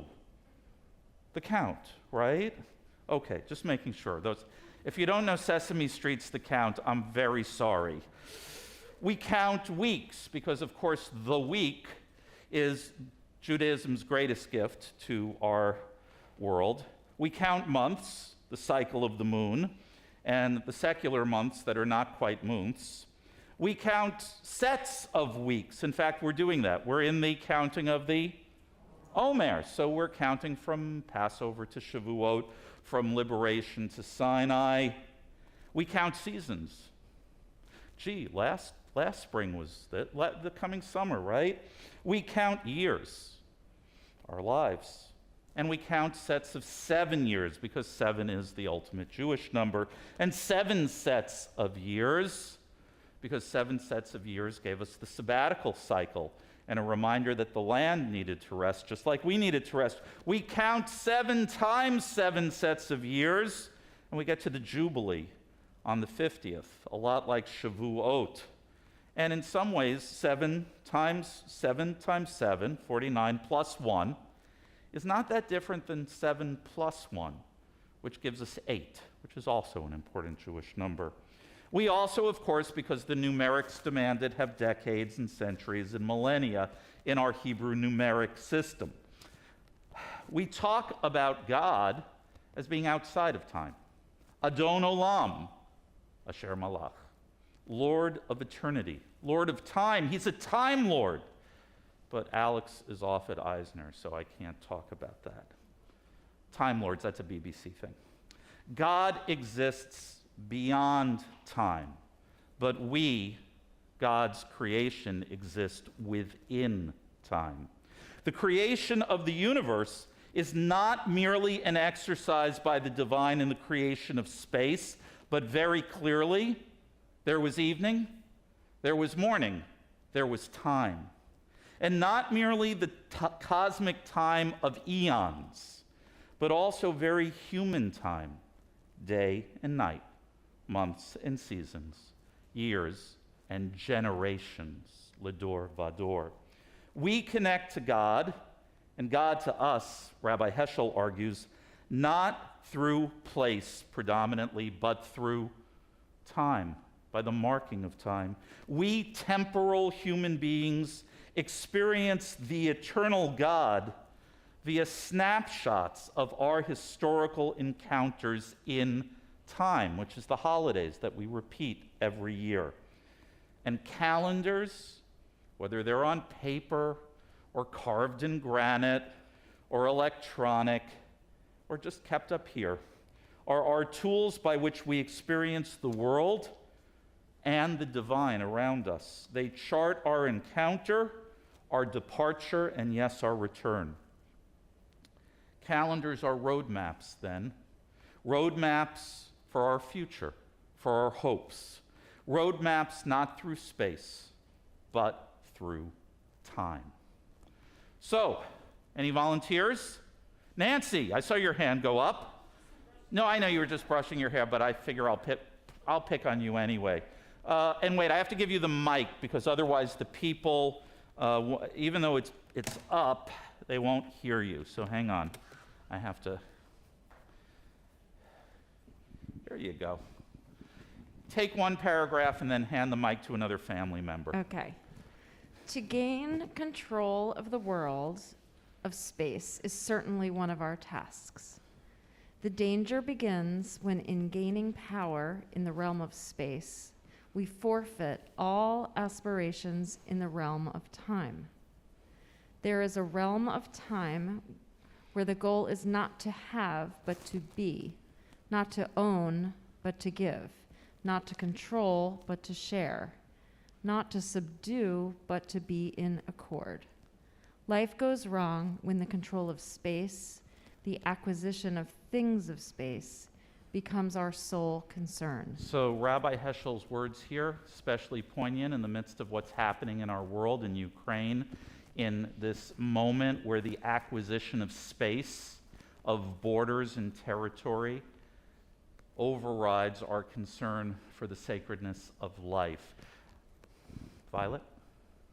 The count, right? Okay, just making sure. If you don't know Sesame Street's The Count, I'm very sorry. We count weeks because, of course, the week is Judaism's greatest gift to our world. We count months, the cycle of the moon, and the secular months that are not quite months. We count sets of weeks. In fact, we're doing that. We're in the counting of the Omer. So we're counting from Passover to Shavuot, from liberation to Sinai. We count seasons. Gee, last spring was the coming summer, right? We count years, our lives. And we count sets of 7 years because 7 is the ultimate Jewish number. And 7 sets of years because 7 sets of years gave us the sabbatical cycle and a reminder that the land needed to rest just like we needed to rest. We count 7 times 7 sets of years, and we get to the Jubilee on the 50th, a lot like Shavuot. And in some ways, 7 times 7 times 7, 49 plus 1, is not that different than 7 plus 1, which gives us 8, which is also an important Jewish number. We also, of course, because the numerics demand it, have decades and centuries and millennia in our Hebrew numeric system. We talk about God as being outside of time. Adon Olam, Asher Malach, Lord of eternity, Lord of time. He's a time Lord. But Alex is off at Eisner, so I can't talk about that. Time Lords, that's a BBC thing. God exists beyond time, but we, God's creation, exist within time. The creation of the universe is not merely an exercise by the divine in the creation of space, but very clearly, there was evening, there was morning, there was time. And not merely the cosmic time of eons, but also very human time, day and night, months and seasons, years and generations, Ledor Vador. We connect to God, and God to us, Rabbi Heschel argues, not through place predominantly, but through time, by the marking of time. We temporal human beings experience the eternal God via snapshots of our historical encounters in time, which is the holidays that we repeat every year. And calendars, whether they're on paper or carved in granite or electronic or just kept up here, are our tools by which we experience the world and the divine around us. They chart our encounter, our departure, and yes, our return. Calendars are roadmaps, then. Roadmaps for our future, for our hopes. Roadmaps not through space, but through time. So, any volunteers? Nancy, I saw your hand go up. No, I know you were just brushing your hair, but I figure I'll pick on you anyway. And wait, I have to give you the mic because otherwise the people, even though it's up, they won't hear you. So hang on. I have to. There you go. Take one paragraph and then hand the mic to another family member. Okay. To gain control of the world of space is certainly one of our tasks. The danger begins when, in gaining power in the realm of space, we forfeit all aspirations in the realm of time. There is a realm of time where the goal is not to have, but to be, not to own, but to give, not to control, but to share, not to subdue, but to be in accord. Life goes wrong when the control of space, the acquisition of things of space, becomes our sole concern. So Rabbi Heschel's words here, especially poignant in the midst of what's happening in our world in Ukraine, in this moment where the acquisition of space, of borders and territory, overrides our concern for the sacredness of life. Violet?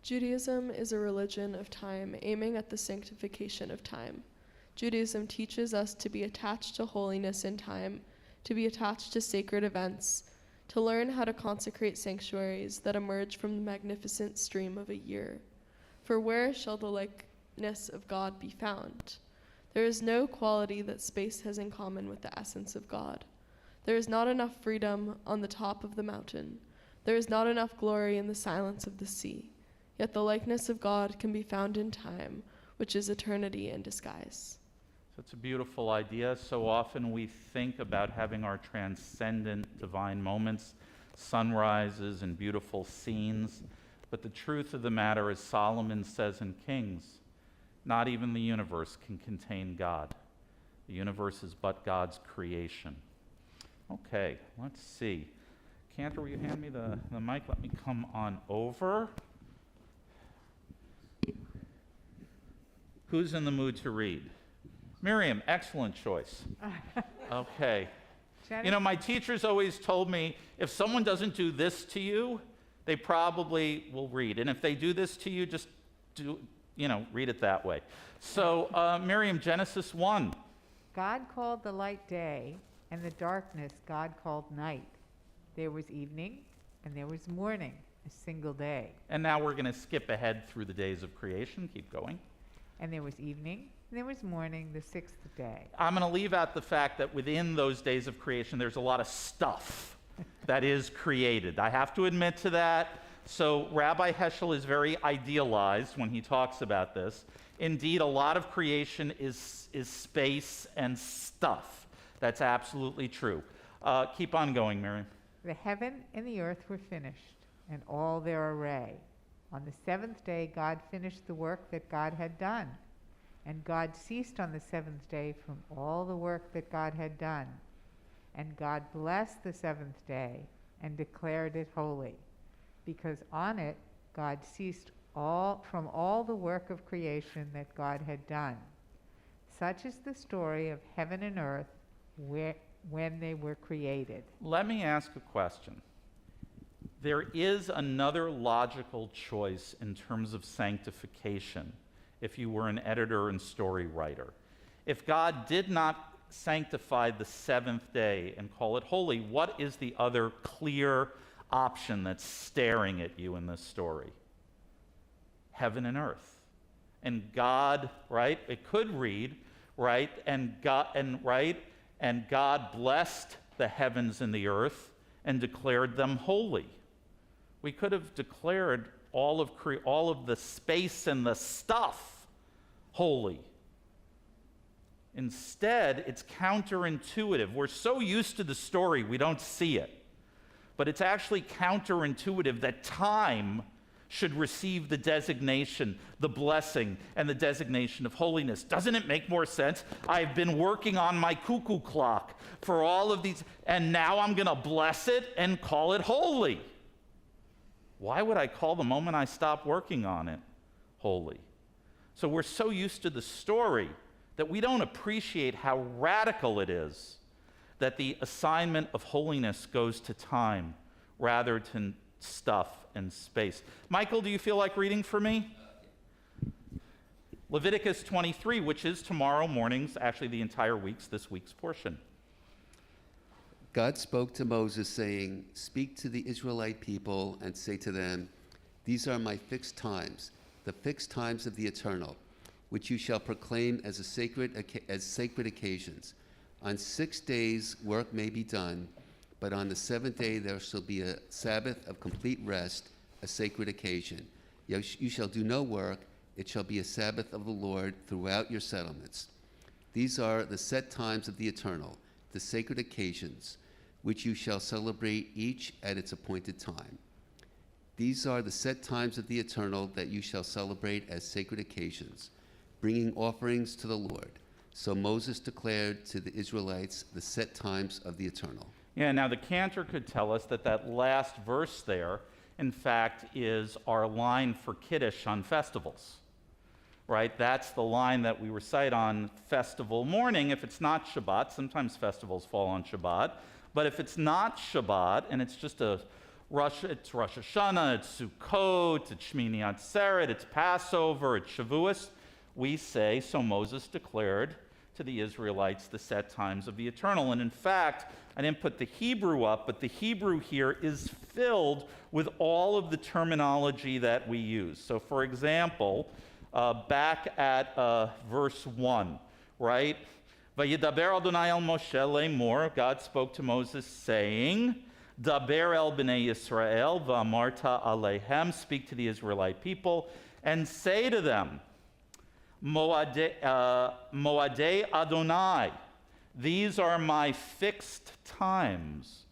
Judaism is a religion of time aiming at the sanctification of time. Judaism teaches us to be attached to holiness in time, to be attached to sacred events, to learn how to consecrate sanctuaries that emerge from the magnificent stream of a year. For where shall the likeness of God be found? There is no quality that space has in common with the essence of God. There is not enough freedom on the top of the mountain. There is not enough glory in the silence of the sea. Yet the likeness of God can be found in time, which is eternity in disguise. So it's a beautiful idea. So often we think about having our transcendent divine moments, sunrises and beautiful scenes. But the truth of the matter, as Solomon says in Kings, not even the universe can contain God. The universe is but God's creation. Okay, let's see. Cantor, will you hand me the mic? Let me come on over. Who's in the mood to read? Miriam, excellent choice. Okay. Jenny? You know, my teachers always told me, if someone doesn't do this to you, they probably will read. And if they do this to you, just do, read it that way. So, Miriam, Genesis 1. God called the light day, and the darkness God called night. There was evening, and there was morning, a single day. And now we're going to skip ahead through the days of creation. Keep going. And there was evening, and there was morning, the sixth day. I'm going to leave out the fact that within those days of creation, there's a lot of stuff that is created. I have to admit to that. So Rabbi Heschel is very idealized when he talks about this. Indeed, a lot of creation is space and stuff. That's absolutely true. Keep on going, Miriam. The heaven and the earth were finished, and all their array. On the seventh day, God finished the work that God had done. And God ceased on the seventh day from all the work that God had done. And God blessed the seventh day and declared it holy, because on it God ceased from all the work of creation that God had done. Such is the story of heaven and earth when they were created. Let me ask a question. There is another logical choice in terms of sanctification if you were an editor and story writer. If God did not sanctify the seventh day and call it holy, what is the other clear option that's staring at you in this story? Heaven and earth. And God, right? It could read, right? And God blessed the heavens and the earth and declared them holy. We could have declared all of the space and the stuff holy. Instead, it's counterintuitive. We're so used to the story, we don't see it. But it's actually counterintuitive that time should receive the designation, the blessing, and the designation of holiness. Doesn't it make more sense? I've been working on my cuckoo clock for all of these, and now I'm going to bless it and call it holy. Why would I call the moment I stop working on it holy? So we're so used to the story that we don't appreciate how radical it is that the assignment of holiness goes to time rather than stuff and space. Michael, do you feel like reading for me? Leviticus 23, which is tomorrow morning's, actually the entire this week's portion. God spoke to Moses, saying, "Speak to the Israelite people and say to them, these are my fixed times, the fixed times of the eternal, which you shall proclaim as sacred occasions. On 6 days work may be done, but on the seventh day there shall be a Sabbath of complete rest, a sacred occasion. You shall do no work, it shall be a Sabbath of the Lord throughout your settlements. These are the set times of the eternal, the sacred occasions, which you shall celebrate each at its appointed time. These are the set times of the eternal that you shall celebrate as sacred occasions, bringing offerings to the Lord." So Moses declared to the Israelites the set times of the eternal. Yeah, now the cantor could tell us that last verse there, in fact, is our line for Kiddush on festivals, right? That's the line that we recite on festival morning if it's not Shabbat. Sometimes festivals fall on Shabbat. But if it's not Shabbat and it's just a It's Rosh Hashanah, it's Sukkot, it's Shmini Atzeret, it's Passover, it's Shavuos. We say, so Moses declared to the Israelites the set times of the eternal. And in fact, I didn't put the Hebrew up, but the Hebrew here is filled with all of the terminology that we use. So for example, back at verse 1, right? Vayidaber Adonai el Moshe lemor, God spoke to Moses saying, Daber el b'nei Yisrael v'amarta alehem, speak to the Israelite people, and say to them, Moadei Adonai, these are my fixed times.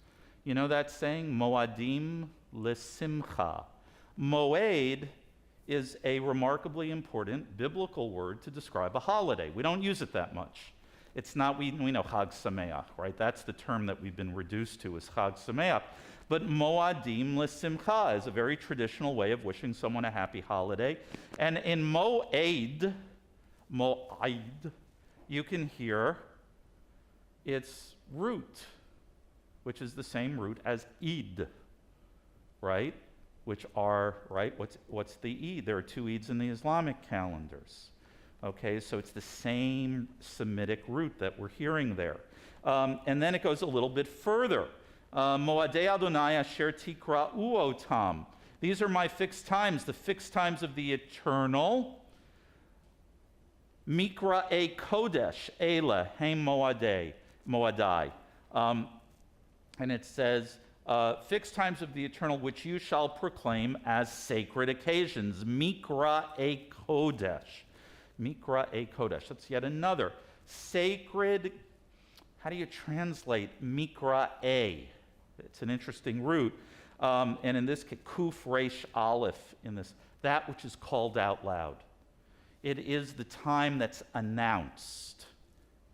You know that saying, Moadim lesimcha. Moed is a remarkably important biblical word to describe a holiday. We don't use it that much. It's not, we know Chag Sameach, right? That's the term that we've been reduced to, is Chag Sameach. But Moadim lesimcha is a very traditional way of wishing someone a happy holiday. And in Moed, you can hear its root, which is the same root as Eid, right? Which are, right, what's the Eid? There are 2 Eids in the Islamic calendars. Okay, so it's the same Semitic root that we're hearing there. And then it goes a little bit further. Moadei Adonai asher tikra'u otam. These are my fixed times, the fixed times of the eternal. Mikra e kodesh, Eila, Haim Moadai. And it says, fixed times of the eternal, which you shall proclaim as sacred occasions. Mikra e kodesh. Mikra e kodesh. That's yet another sacred. How do you translate Mikra e? It's an interesting root. And in this case, Kuf Resh Aleph, in this, that which is called out loud. It is the time that's announced.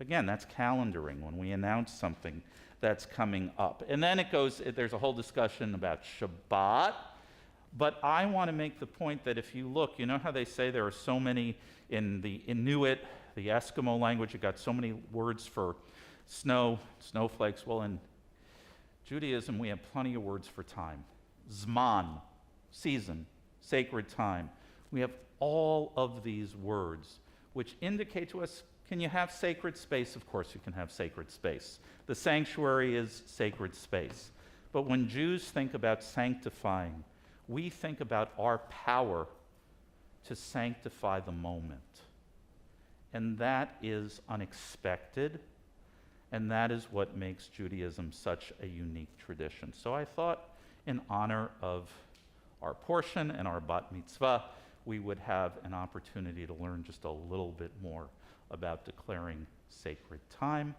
Again, that's calendaring, when we announce something that's coming up. And then it goes, there's a whole discussion about Shabbat. But I want to make the point that if you look, you know how they say there are so many in the Inuit, the Eskimo language, you got so many words for snow, snowflakes. Well, in Judaism, we have plenty of words for time. Zman, season, sacred time. We have all of these words which indicate to us, can you have sacred space? Of course you can have sacred space. The sanctuary is sacred space. But when Jews think about sanctifying, we think about our power to sanctify the moment. And that is unexpected, and that is what makes Judaism such a unique tradition. So I thought, in honor of our portion and our bat mitzvah, we would have an opportunity to learn just a little bit more about declaring sacred time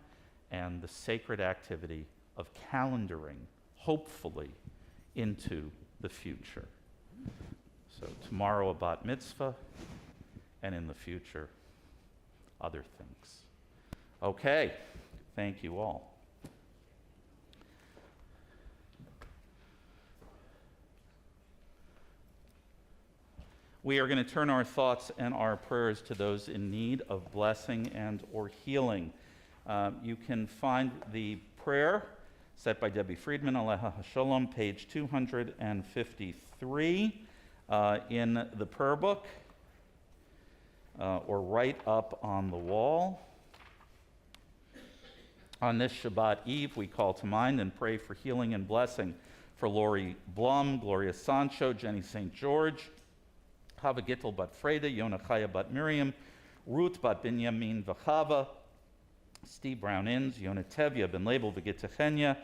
and the sacred activity of calendaring, hopefully, into the future. So tomorrow a bat mitzvah, and in the future, other things. Okay, thank you all. We are going to turn our thoughts and our prayers to those in need of blessing and or healing. You can find the prayer set by Debbie Friedman, Aleha Hashalom, page 253 in the prayer book, or right up on the wall. On this Shabbat Eve, we call to mind and pray for healing and blessing for Lori Blum, Gloria Sancho, Jenny St. George, Chava Gittel bat Freda, Yona Chaya bat Miriam, Ruth bat Binyamin v'Chava, Steve Brown-Inns, Yona Tevya ben Label v'Gitachenya,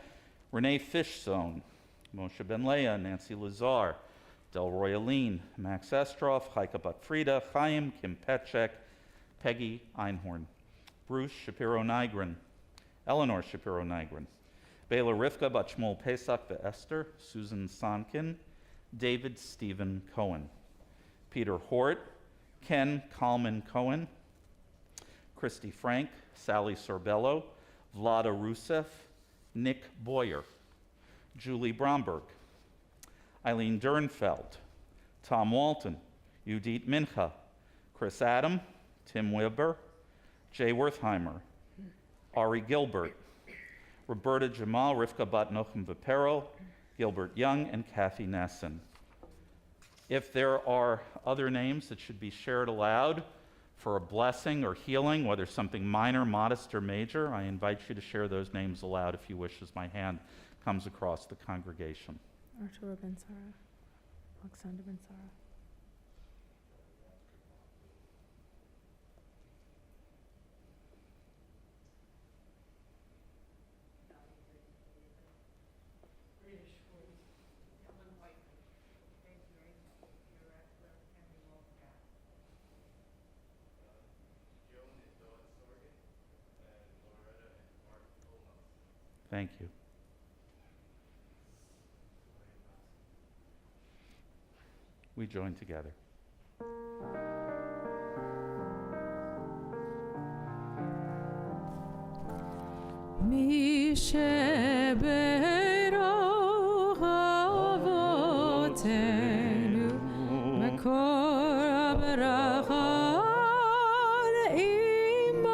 Renee Fishzone, Moshe ben Leah, Nancy Lazar, Delroy Aline, Max Estroff, Chaika bat Frida, Chaim, Kim Petchek, Peggy Einhorn, Bruce Shapiro-Nigren, Eleanor Shapiro-Nigren, Bela Rivka bat Shmuel Pesach v'Esther, Susan Sonkin, David Stephen Cohen, Peter Hort, Ken Kalman Cohen, Christy Frank, Sally Sorbello, Vlada Rusev, Nick Boyer, Julie Bromberg, Eileen Dernfeld, Tom Walton, Judith Mincha, Chris Adam, Tim Weber, Jay Wertheimer, Ari Gilbert, Roberta Jamal, Rivka Bat Nochem Vipero, Gilbert Young, and Kathy Nesson. If there are other names that should be shared aloud for a blessing or healing, whether something minor, modest, or major, I invite you to share those names aloud if you wish as my hand comes across the congregation. Arturo Ben Sara, Alexander Ben Sara. Thank you. We join together. Mi sheberach avotenu mekor habracha le'imotenu.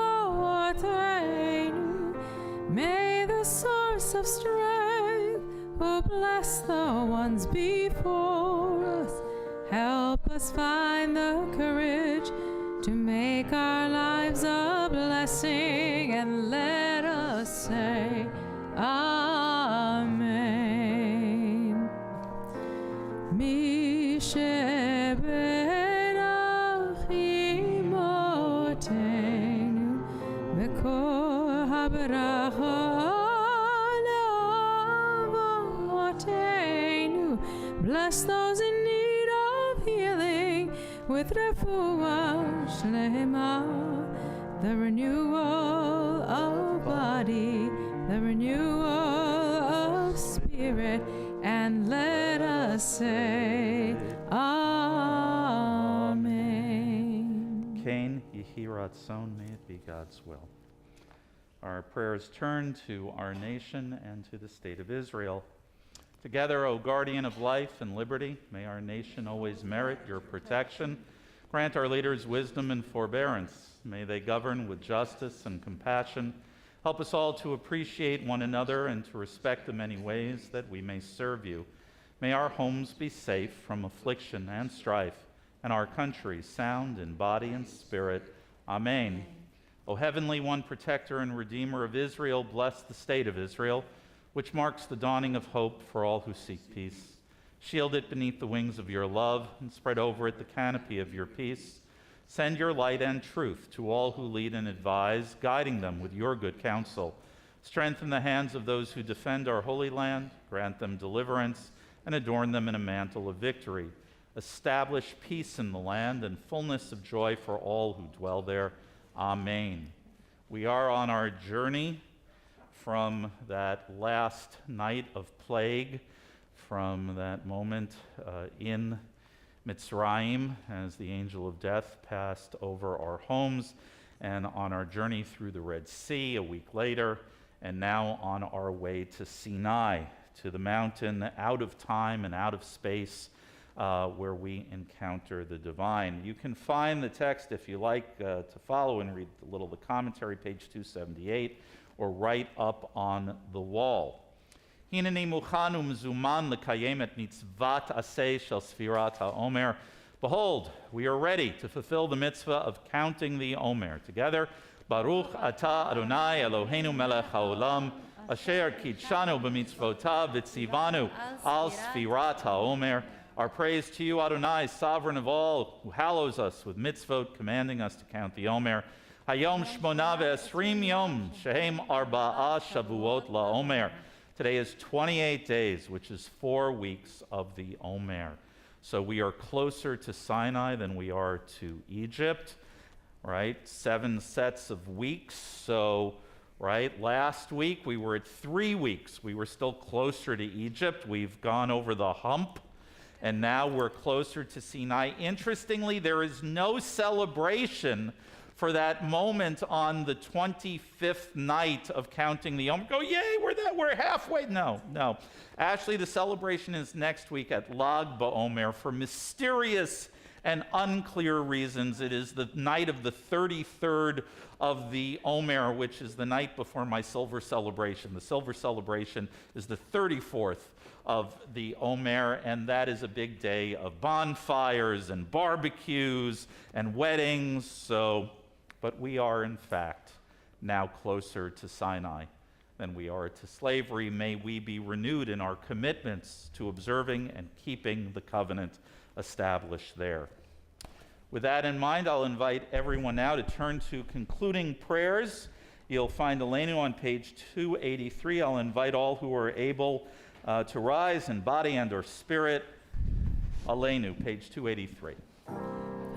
May the source of strength who bless the ones before us help us find the courage to make our lives a blessing, and let us say Amen. Mi sheberach imotenu mekor habracha le'avotenu. Bless those in need of healing with refuah shlema, the renewal of body, the renewal of spirit, and let us say Amen. Cain, Yehi Ratzon, may it be God's will. Our prayers turn to our nation and to the state of Israel. Together, O guardian of life and liberty, may our nation always merit your protection. Grant our leaders wisdom and forbearance. May they govern with justice and compassion. Help us all to appreciate one another and to respect the many ways that we may serve you. May our homes be safe from affliction and strife, and our country sound in body and spirit. Amen. O Heavenly One, protector and redeemer of Israel, bless the state of Israel, which marks the dawning of hope for all who seek peace. Shield it beneath the wings of your love and spread over it the canopy of your peace. Send your light and truth to all who lead and advise, guiding them with your good counsel. Strengthen the hands of those who defend our holy land, grant them deliverance, and adorn them in a mantle of victory. Establish peace in the land and fullness of joy for all who dwell there. Amen. We are on our journey from that last night of plague, from that moment in Mitzrayim as the angel of death passed over our homes, and on our journey through the Red Sea a week later, and now on our way to Sinai, to the mountain out of time and out of space where we encounter the divine. You can find the text, if you like to follow and read a little of the commentary, page 278, or right up on the wall. Hineni muchanu mzuman lekayem et mitzvat aseh shel sfirat haomer. Behold, we are ready to fulfill the mitzvah of counting the Omer. Together, Baruch atah Adonai Eloheinu melech haolam, asher kidshanu b'mitzvotav v'tzivanu al sfirat haomer. Our praise to you, Adonai, sovereign of all, who hallows us with mitzvot, commanding us to count the Omer. Hayom shmona ve'esrim yom, shehem arba'a shavuot la'omer. Today is 28 days, which is 4 weeks of the Omer. So we are closer to Sinai than we are to Egypt, right? 7 sets of weeks. So, right, last week we were at 3 weeks. We were still closer to Egypt. We've gone over the hump, and now we're closer to Sinai. Interestingly, there is no celebration for that moment on the 25th night of counting the Omer. Go, yay, we're halfway. No. Actually, the celebration is next week at Lag BaOmer for mysterious and unclear reasons. It is the night of the 33rd of the Omer, which is the night before my silver celebration. The silver celebration is the 34th of the Omer, and that is a big day of bonfires and barbecues and weddings. But we are, in fact, now closer to Sinai than we are to slavery. May we be renewed in our commitments to observing and keeping the covenant established there. With that in mind, I'll invite everyone now to turn to concluding prayers. You'll find Aleinu on page 283. I'll invite all who are able to rise in body and or spirit. Aleinu, page 283.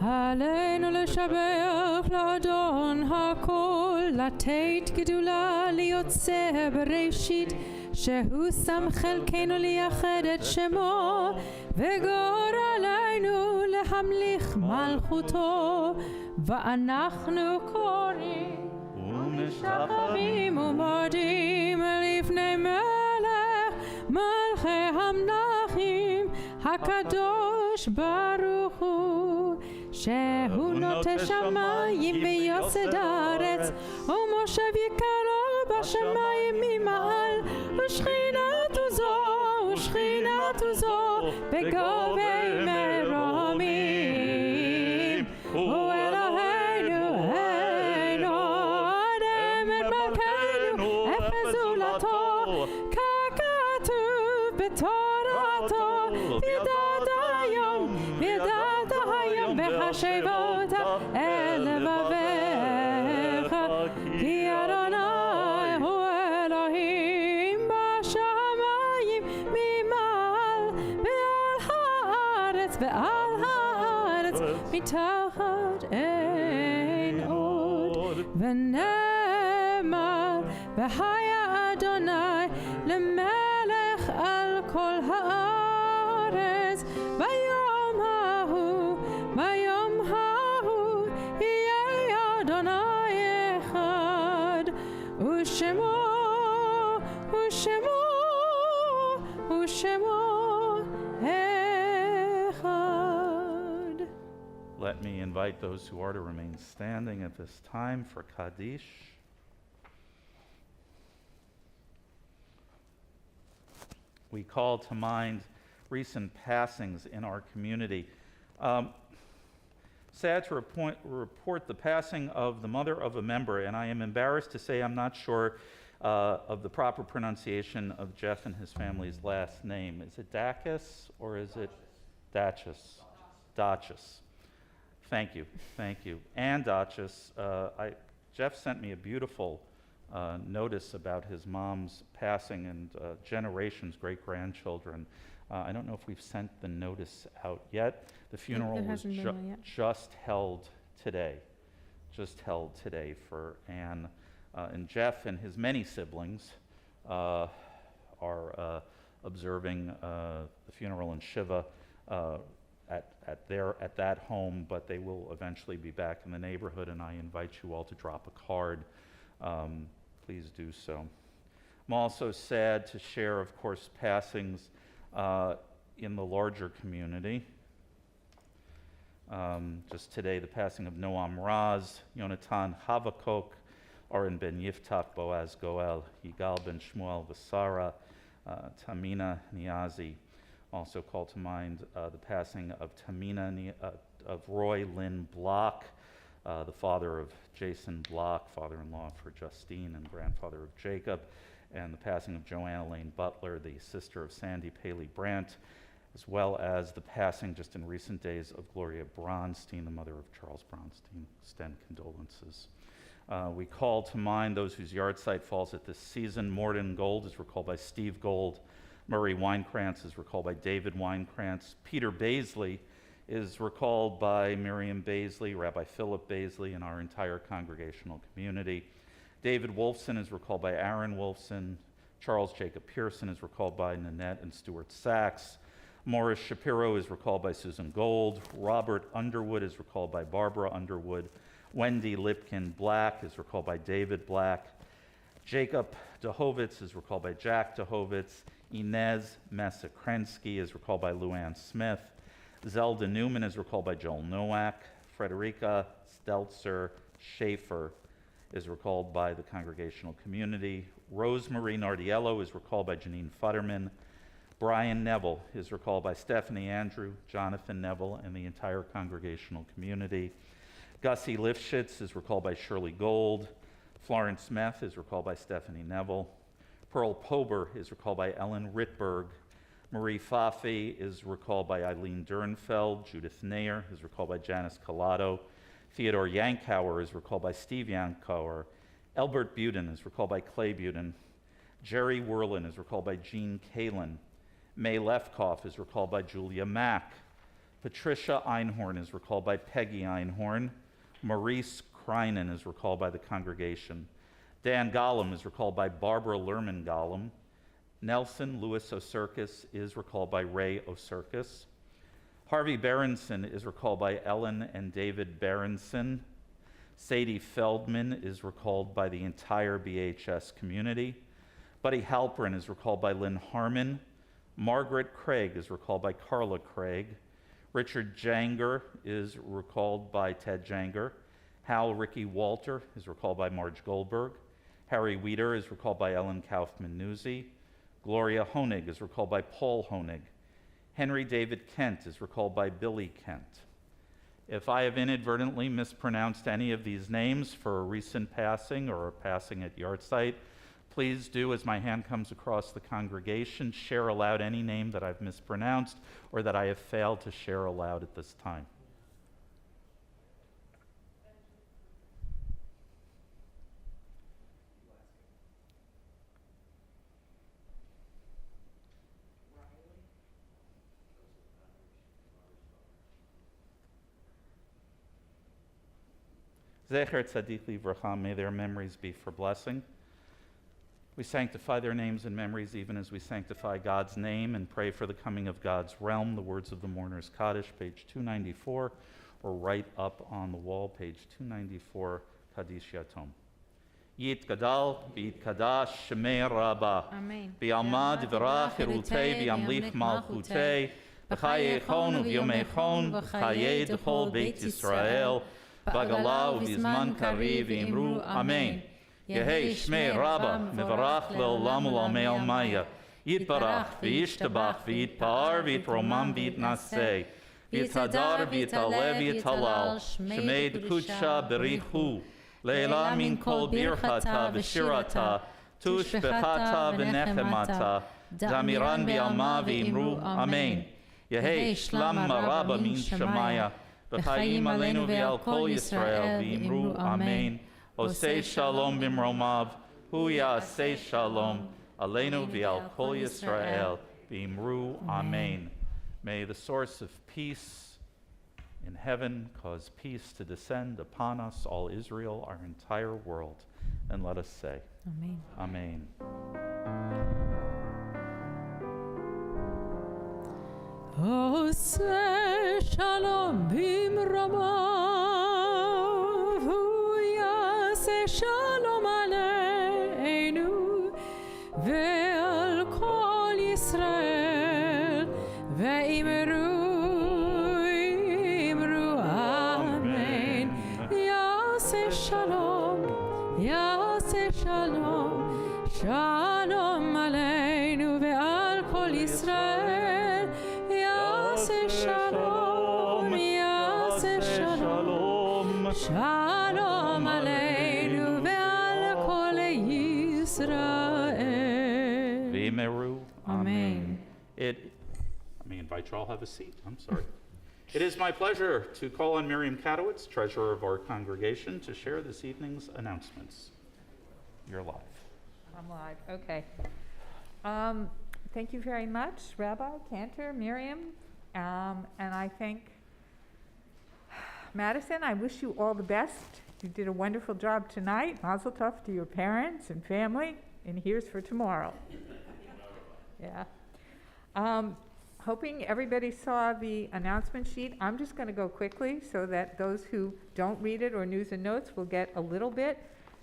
עלינו לשבח לאדון הכל, לתת גדולה ליוצא בראשית, שהוא שם חלקנו לייחד את שמו, וגור עלינו להמליך מלכותו, ואנחנו קוראים ומשתחווים ומודים לפני מלך מלכי המלכים הקדוש ברוך הוא, שהוא נוטה שמיים ויוסד הארץ, ומושב יקרו בשמיים ממעל, ושכינתו זו בגובי מרומים. הוא אלוהינו, אדם את מלכנו, אפס זולתו, ככתוב בתורתו, וידעת היום בחשבות אל לבביך, כי אדוני הוא אלוהים בשמיים ממעל, ועל הארץ מתחת אין עוד. ונאמר והיה אדוני למלך על כל הארץ, ביום ההוא יהיה אדוני אחד, ושמו אחד. Let me invite those who are to remain standing at this time for Kaddish. We call to mind recent passings in our community. Sad to report the passing of the mother of a member, and I am embarrassed to say I'm not sure of the proper pronunciation of Jeff and his family's last name. Is it Dacus or is it Dachis? Dachis. Thank you. And Dachis, Jeff sent me a beautiful notice about his mom's passing and generations, great-grandchildren. I don't know if we've sent the notice out yet. The funeral was just held today for Anne. And Jeff and his many siblings are observing the funeral in Shiva at that home, but they will eventually be back in the neighborhood, and I invite you all to drop a card. Please do so. I'm also sad to share, of course, passings in the larger community. Just today, the passing of Noam Raz, Yonatan Havakok, Oren ben Yiftach, Boaz Goel, Yigal ben Shmuel Vasara, Tamina Niazi. Also call to mind the passing of of Roy Lynn Block, the father of Jason Block, father-in-law for Justine and grandfather of Jacob, and the passing of Joanna Lane Butler, the sister of Sandy Paley Brandt, as well as the passing just in recent days of Gloria Bronstein, the mother of Charles Bronstein. Extend condolences. We call to mind those whose yahrzeit falls at this season. Morden Gold is recalled by Steve Gold. Murray Winekrantz is recalled by David Winekrantz. Peter Baisley is recalled by Miriam Baisley, Rabbi Philip Baisley, and our entire congregational community. David Wolfson is recalled by Aaron Wolfson. Charles Jacob Pearson is recalled by Nanette and Stuart Sachs. Morris Shapiro is recalled by Susan Gold. Robert Underwood is recalled by Barbara Underwood. Wendy Lipkin Black is recalled by David Black. Jacob Dehovitz is recalled by Jack Dehovitz. Inez Masakrensky is recalled by Luann Smith. Zelda Newman is recalled by Joel Nowak. Frederica Stelzer Schaefer is recalled by the congregational community. Rosemarie Nardiello is recalled by Janine Futterman. Brian Neville is recalled by Stephanie Andrew, Jonathan Neville, and the entire congregational community. Gussie Lifshitz is recalled by Shirley Gold. Florence Smith is recalled by Stephanie Neville. Pearl Pober is recalled by Ellen Rittberg. Marie Fafi is recalled by Eileen Dernfeld. Judith Nair is recalled by Janice Collado. Theodore Yankauer is recalled by Steve Yankauer. Elbert Buden is recalled by Clay Buden. Jerry Werlin is recalled by Jean Kalin. May Lefkoff is recalled by Julia Mack. Patricia Einhorn is recalled by Peggy Einhorn. Maurice Kreinen is recalled by the congregation. Dan Gollum is recalled by Barbara Lerman Gollum. Nelson Lewis Oserkis is recalled by Ray Oserkis. Harvey Berenson is recalled by Ellen and David Berenson. Sadie Feldman is recalled by the entire BHS community. Buddy Halpern is recalled by Lynn Harmon. Margaret Craig is recalled by Carla Craig. Richard Janger is recalled by Ted Janger. Hal Ricky Walter is recalled by Marge Goldberg. Harry Weeder is recalled by Ellen Kaufman-Newsy. Gloria Honig is recalled by Paul Honig. Henry David Kent is recalled by Billy Kent. If I have inadvertently mispronounced any of these names for a recent passing or a passing at Yahrzeit, please do, as my hand comes across the congregation, share aloud any name that I've mispronounced or that I have failed to share aloud at this time. Zecher Tzadik Livracha, may their memories be for blessing. We sanctify their names and memories even as we sanctify God's name and pray for the coming of God's realm. The words of the Mourner's Kaddish, page 294, or right up on the wall, page 294, Kaddish Yatom. Yit Gadal, B'it Kadash, Shemei Rabbah. Amen. Bi'alma Divrach, Hirutei, Bi'amlich Malchutei, B'chaye Echon, U'v'yom Echon, B'chaye D'chol Beit Yisrael, B'agala U'v'zman Kariv, V'imru, Amen. Yehei Shmei Rabbah, Mevarach Le'olam U'lamei Almaya, Yitbarach, V'yishtabach, V'yitpa'ar, V'yitromam, V'yitnaseh, V'yitadar, V'yitaleh, V'yitalal, Shmei D'kudsha Berichu, Le'ela min kol birchata v'shirata, tushbechata v'nechemata, damiran bi'alma v'imru, Amen. Yehei shlam maraba min shamaya, v'chayim aleinu v'al kol Yisrael v'imru, Amen. Osei shalom b'mromav, hu ya'asei shalom, aleinu v'al kol Yisrael v'imru, Amen. May the source of peace in heaven cause peace to descend upon us, all Israel, our entire world. And let us say, Amen. Amen. Oseh shalom b'mromav, hu yaseh shalom aleinu ve'al kol Yisrael ve'imru Shalom, Shalom Aleinu ve'al kol Yisrael, Yaseh Shalom, Yaseh Shalom, Shalom Aleinu ve'al kol Yisrael. V'meru, Amen. Let me invite you all to have a seat. I'm sorry. It is my pleasure to call on Miriam Katowitz, treasurer of our congregation, to share this evening's announcements. You're live. I'm live, okay. Thank you very much, Rabbi, Cantor, Miriam, and I thank Madison. I wish you all the best. You did a wonderful job tonight. Mazel tov to your parents and family, and here's for tomorrow. Yeah. Hoping everybody saw the announcement sheet. I'm just going to go quickly so that those who don't read it or news and notes will get a little bit.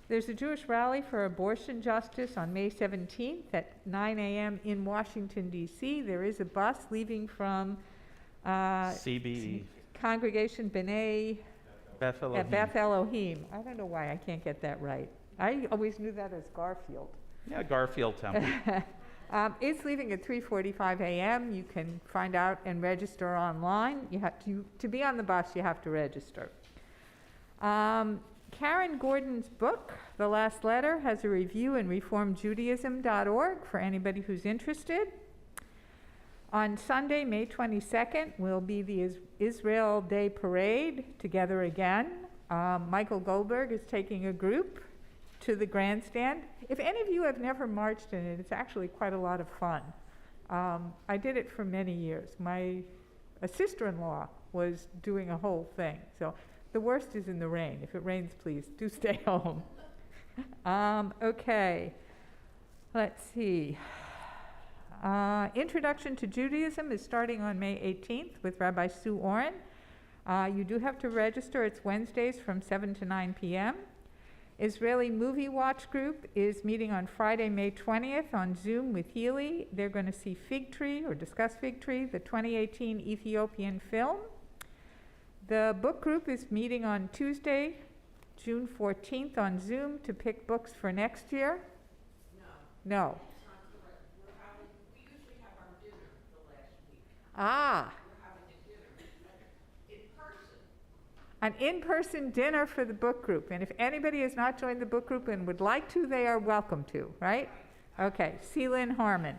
There's a Jewish rally for abortion justice on May 17th at 9 a.m. in Washington, D.C. There is a bus leaving from CB, Congregation B'nai Beth Elohim. Beth Elohim. I don't know why I can't get that right. I always knew that as Garfield. Yeah, Garfield Temple. It's leaving at 3:45 a.m. You can find out and register online. You have to be on the bus, you have to register. Karen Gordon's book, The Last Letter, has a review in reformjudaism.org for anybody who's interested. On Sunday, May 22nd, will be the Israel Day Parade, together again. Michael Goldberg is taking a group to the grandstand. If any of you have never marched in it, it's actually quite a lot of fun. I did it for many years. My sister-in-law was doing a whole thing. So the worst is in the rain. If it rains, please do stay home. Okay, let's see. Introduction to Judaism is starting on May 18th with Rabbi Sue Oren. You do have to register. It's Wednesdays from 7 to 9 p.m. Israeli Movie Watch Group is meeting on Friday, May 20th on Zoom with Healy. They're going to see Fig Tree, or discuss Fig Tree, the 2018 Ethiopian film. The book group is meeting on Tuesday, June 14th on Zoom to pick books for next year. No. We usually have our dinner the last week. Ah. We're having a dinner in person. An in-person dinner for the book group. And if anybody has not joined the book group and would like to, they are welcome to, right? Okay, Celine Harmon.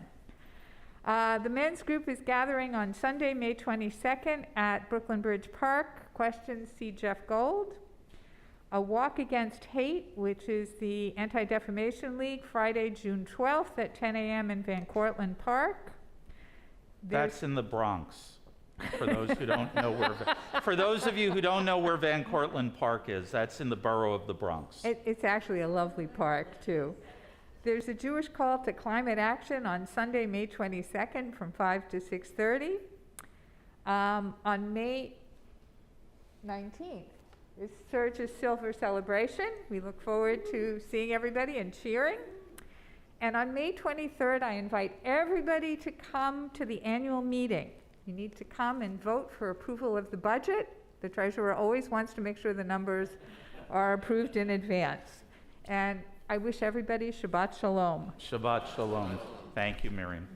The men's group is gathering on Sunday, May 22nd at Brooklyn Bridge Park. Questions, see Jeff Gold. A Walk Against Hate, which is the Anti-Defamation League, Friday, June 12th at 10 a.m. in Van Cortlandt Park. That's in the Bronx. For those who don't know for those of you who don't know where Van Cortlandt Park is, that's in the borough of the Bronx. It's actually a lovely park, too. There's a Jewish call to climate action on Sunday, May 22nd from 5 to 6:30. On May 19th is Surge's Silver Celebration. We look forward to seeing everybody and cheering. And on May 23rd, I invite everybody to come to the annual meeting. You need to come and vote for approval of the budget. The treasurer always wants to make sure the numbers are approved in advance. And I wish everybody Shabbat Shalom. Shabbat Shalom. Thank you, Miriam.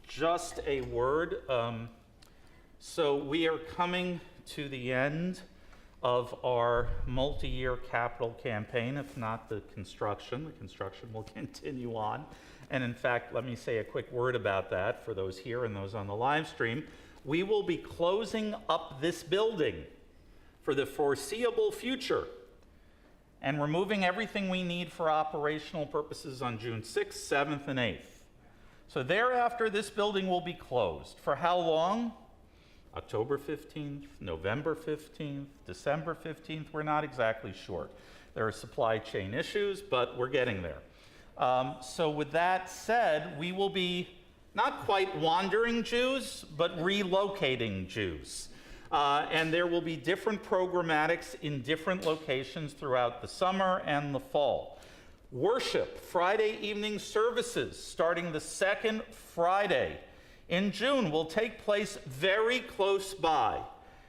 Just a word. So we are coming to the end of our multi-year capital campaign, if not the construction. The construction will continue on. And in fact, let me say a quick word about that for those here and those on the live stream. We will be closing up this building for the foreseeable future and removing everything we need for operational purposes on June 6th, 7th, and 8th. So thereafter, this building will be closed. For how long? October 15th, November 15th, December 15th, we're not exactly sure. There are supply chain issues, but we're getting there. So with that said, we will be not quite wandering Jews, but relocating Jews. And there will be different programmatics in different locations throughout the summer and the fall. Worship, Friday evening services, starting the second Friday in June, will take place very close by.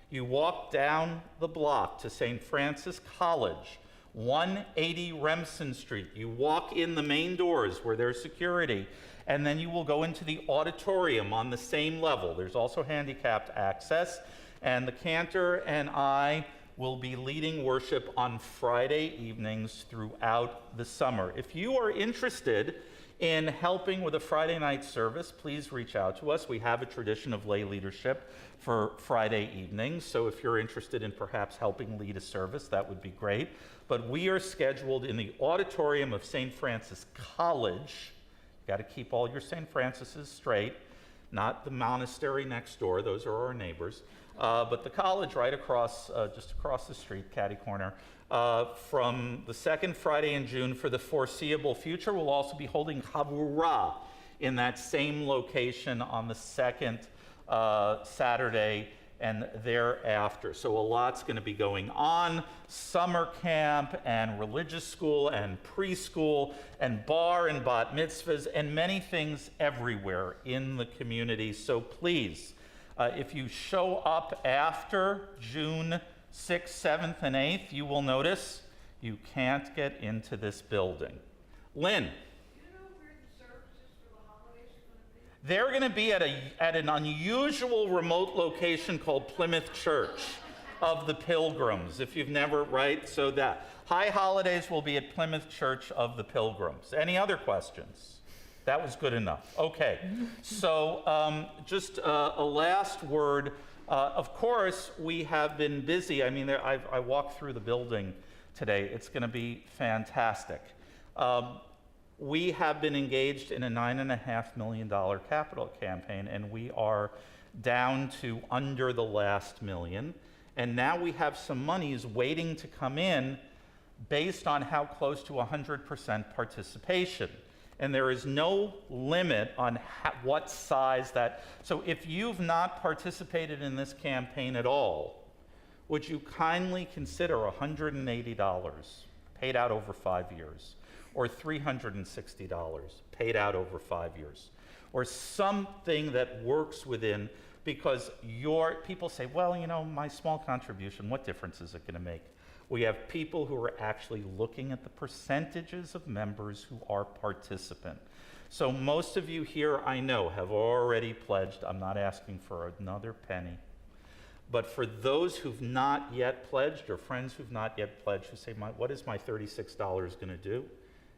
You walk down the block to St. Francis College, 180 Remsen Street. You walk in the main doors where there's security, and then you will go into the auditorium on the same level. There's also handicapped access, and the cantor and I will be leading worship on Friday evenings throughout the summer. If you are interested in helping with a Friday night service, please reach out to us. We have a tradition of lay leadership for Friday evenings, so if you're interested in perhaps helping lead a service, that would be great. But we are scheduled in the auditorium of St. Francis College. You got to keep all your St. Francis's straight, not the monastery next door, those are our neighbors, but the college right across, just across the street, catty corner. From the second Friday in June for the foreseeable future. We'll also be holding Chavurah in that same location on the second Saturday and thereafter. So a lot's going to be going on. Summer camp and religious school and preschool and bar and bat mitzvahs and many things everywhere in the community. So please, if you show up after June 6th, 7th, and 8th, you will notice you can't get into this building. Lynn? They're going to be at an unusual remote location called Plymouth Church of the Pilgrims, if you've never, right? So that High Holidays will be at Plymouth Church of the Pilgrims. Any other questions? That was good enough. Okay, so just a last word. Of course, we have been busy. I mean, I walked through the building today. It's going to be fantastic. We have been engaged in a $9.5 million capital campaign, and we are down to under the last million. And now we have some monies waiting to come in based on how close to 100% participation. And there is no limit on what size that. So if you've not participated in this campaign at all, would you kindly consider $180 paid out over 5 years? Or $360 paid out over 5 years, or something that works within, because people say, well, you know, my small contribution, what difference is it going to make? We have people who are actually looking at the percentages of members who are participant. So most of you here, I know, have already pledged. I'm not asking for another penny. But for those who've not yet pledged, or friends who've not yet pledged, who say, what is my $36 going to do?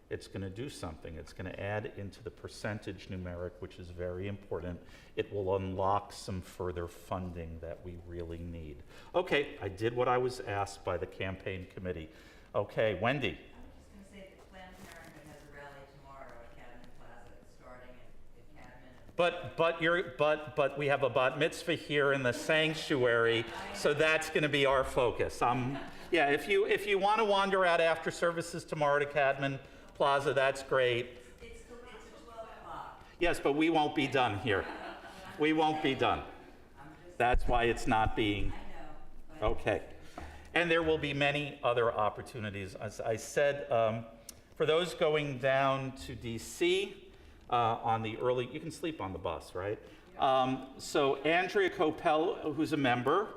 It's going to do something. It's going to add into the percentage numeric, which is very important. It will unlock some further funding that we really need. Okay, I did what I was asked by the campaign committee. Okay, Wendy. I'm just going to say that Planned Parenthood has a rally tomorrow at Cadman Plaza. It's starting at Cadman. But we have a bat mitzvah here in the sanctuary, so that's going to be our focus. Yeah, if you want to wander out after services tomorrow to Cadman Plaza, that's great. It's at 12 o'clock. Yes, but we won't be done here. We won't be done. That's why it's not being. I know. Okay. And there will be many other opportunities. As I said, for those going down to DC on the early, you can sleep on the bus, right? So Andrea Coppell, who's a member,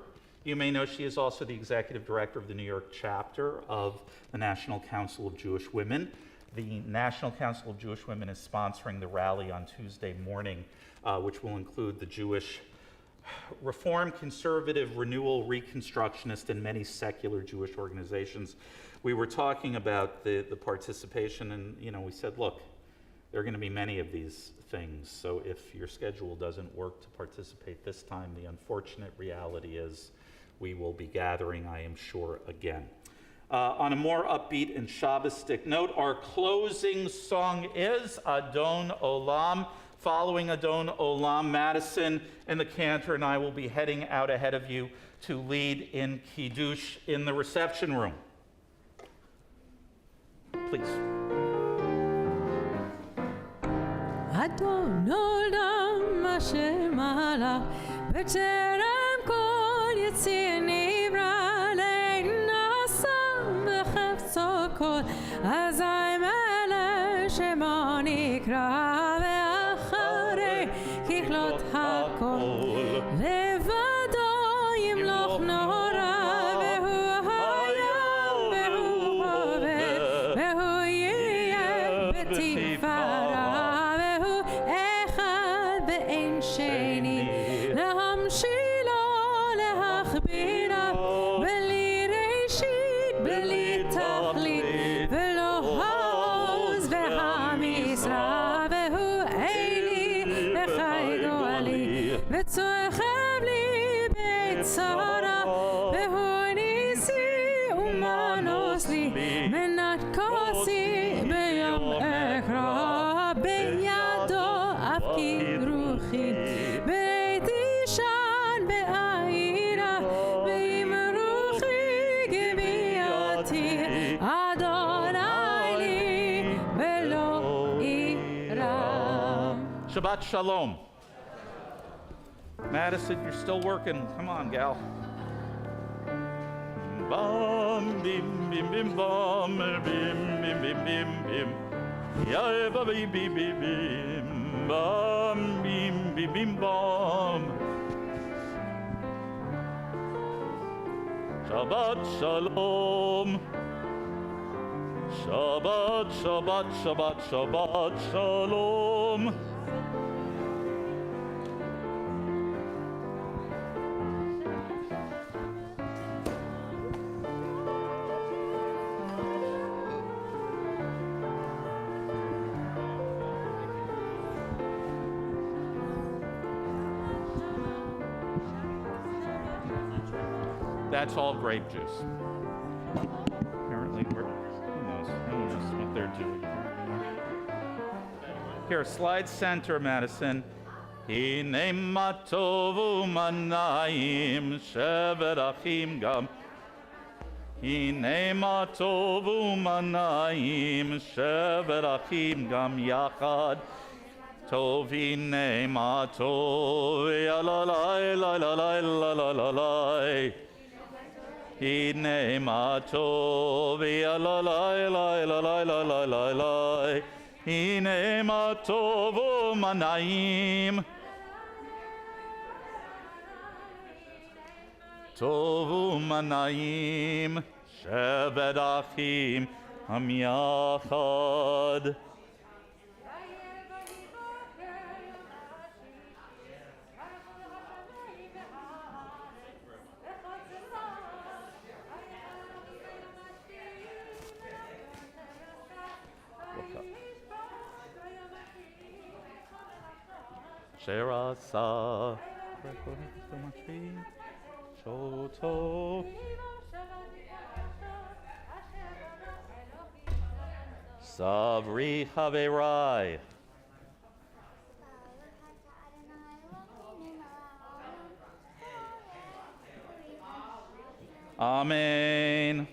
you may know she is also the executive director of the New York chapter of the National Council of Jewish Women. The National Council of Jewish Women is sponsoring the rally on Tuesday morning, which will include the Jewish Reform, Conservative, Renewal, Reconstructionist, and many secular Jewish organizations. We were talking about the participation, and we said, look, there are going to be many of these things. So if your schedule doesn't work to participate this time, the unfortunate reality is we will be gathering, I am sure, again. On a more upbeat and Shabbostic note, our closing song is Adon Olam. Following Adon Olam, Madison and the cantor and I will be heading out ahead of you to lead in Kiddush in the reception room. Please. Adon Olam Hashem Malach B'Terem Kol Yitzir Nivra Kol Azai Melech Shemo Nikra Ve'acharei Kichlot HaKol Levado Yimloch Nora Ve'hu Hayam Ve'hu Hoved Ve'hu Yireh B'Tifara Ve'hu Echad Ve'en Sheni Lehamshilo Lehachbira Beli Reshit Beli Tachlit וצורחם לי בצרה והוא ניסי ומנוס לי מנת כוסי ביום אקרא בידו אפקיד רוחי בית אישן בעירה ועם רוחי גביעתי אדוני לי ולא אירא. Shabbat Shalom. Madison, you're still working. Come on, gal. Bum, bim, bim, bim, bum, bim, bim, bim, bim, bim. Yeah, ba, bim, bim, bim, bim, bum, bim, bim, bim, bum. Shabbat shalom. Shabbat, Shabbat, Shabbat, Shabbat shalom. That's all grape juice. Apparently, who knows? Who knows what they're doing. Here, slide center, Madison. Hine matovu manayim shevet achim gam. Hine matovu manayim shevet achim gam yachad. Tov hine matov yalalai la la la la la la la. Hine matov yalalai la la la la la la la. Hine matovu manayim. Tovu manayim shevet achim ham yachad. Sherasa Shoto Savri Haverai. Amen.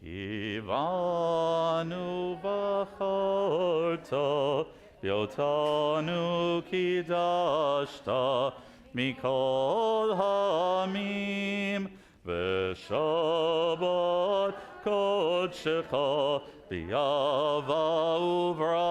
Kivanu v'charta, Yotanu kidashta, Mikol hamim, V'shabbat kodshecha, B'yava uvra.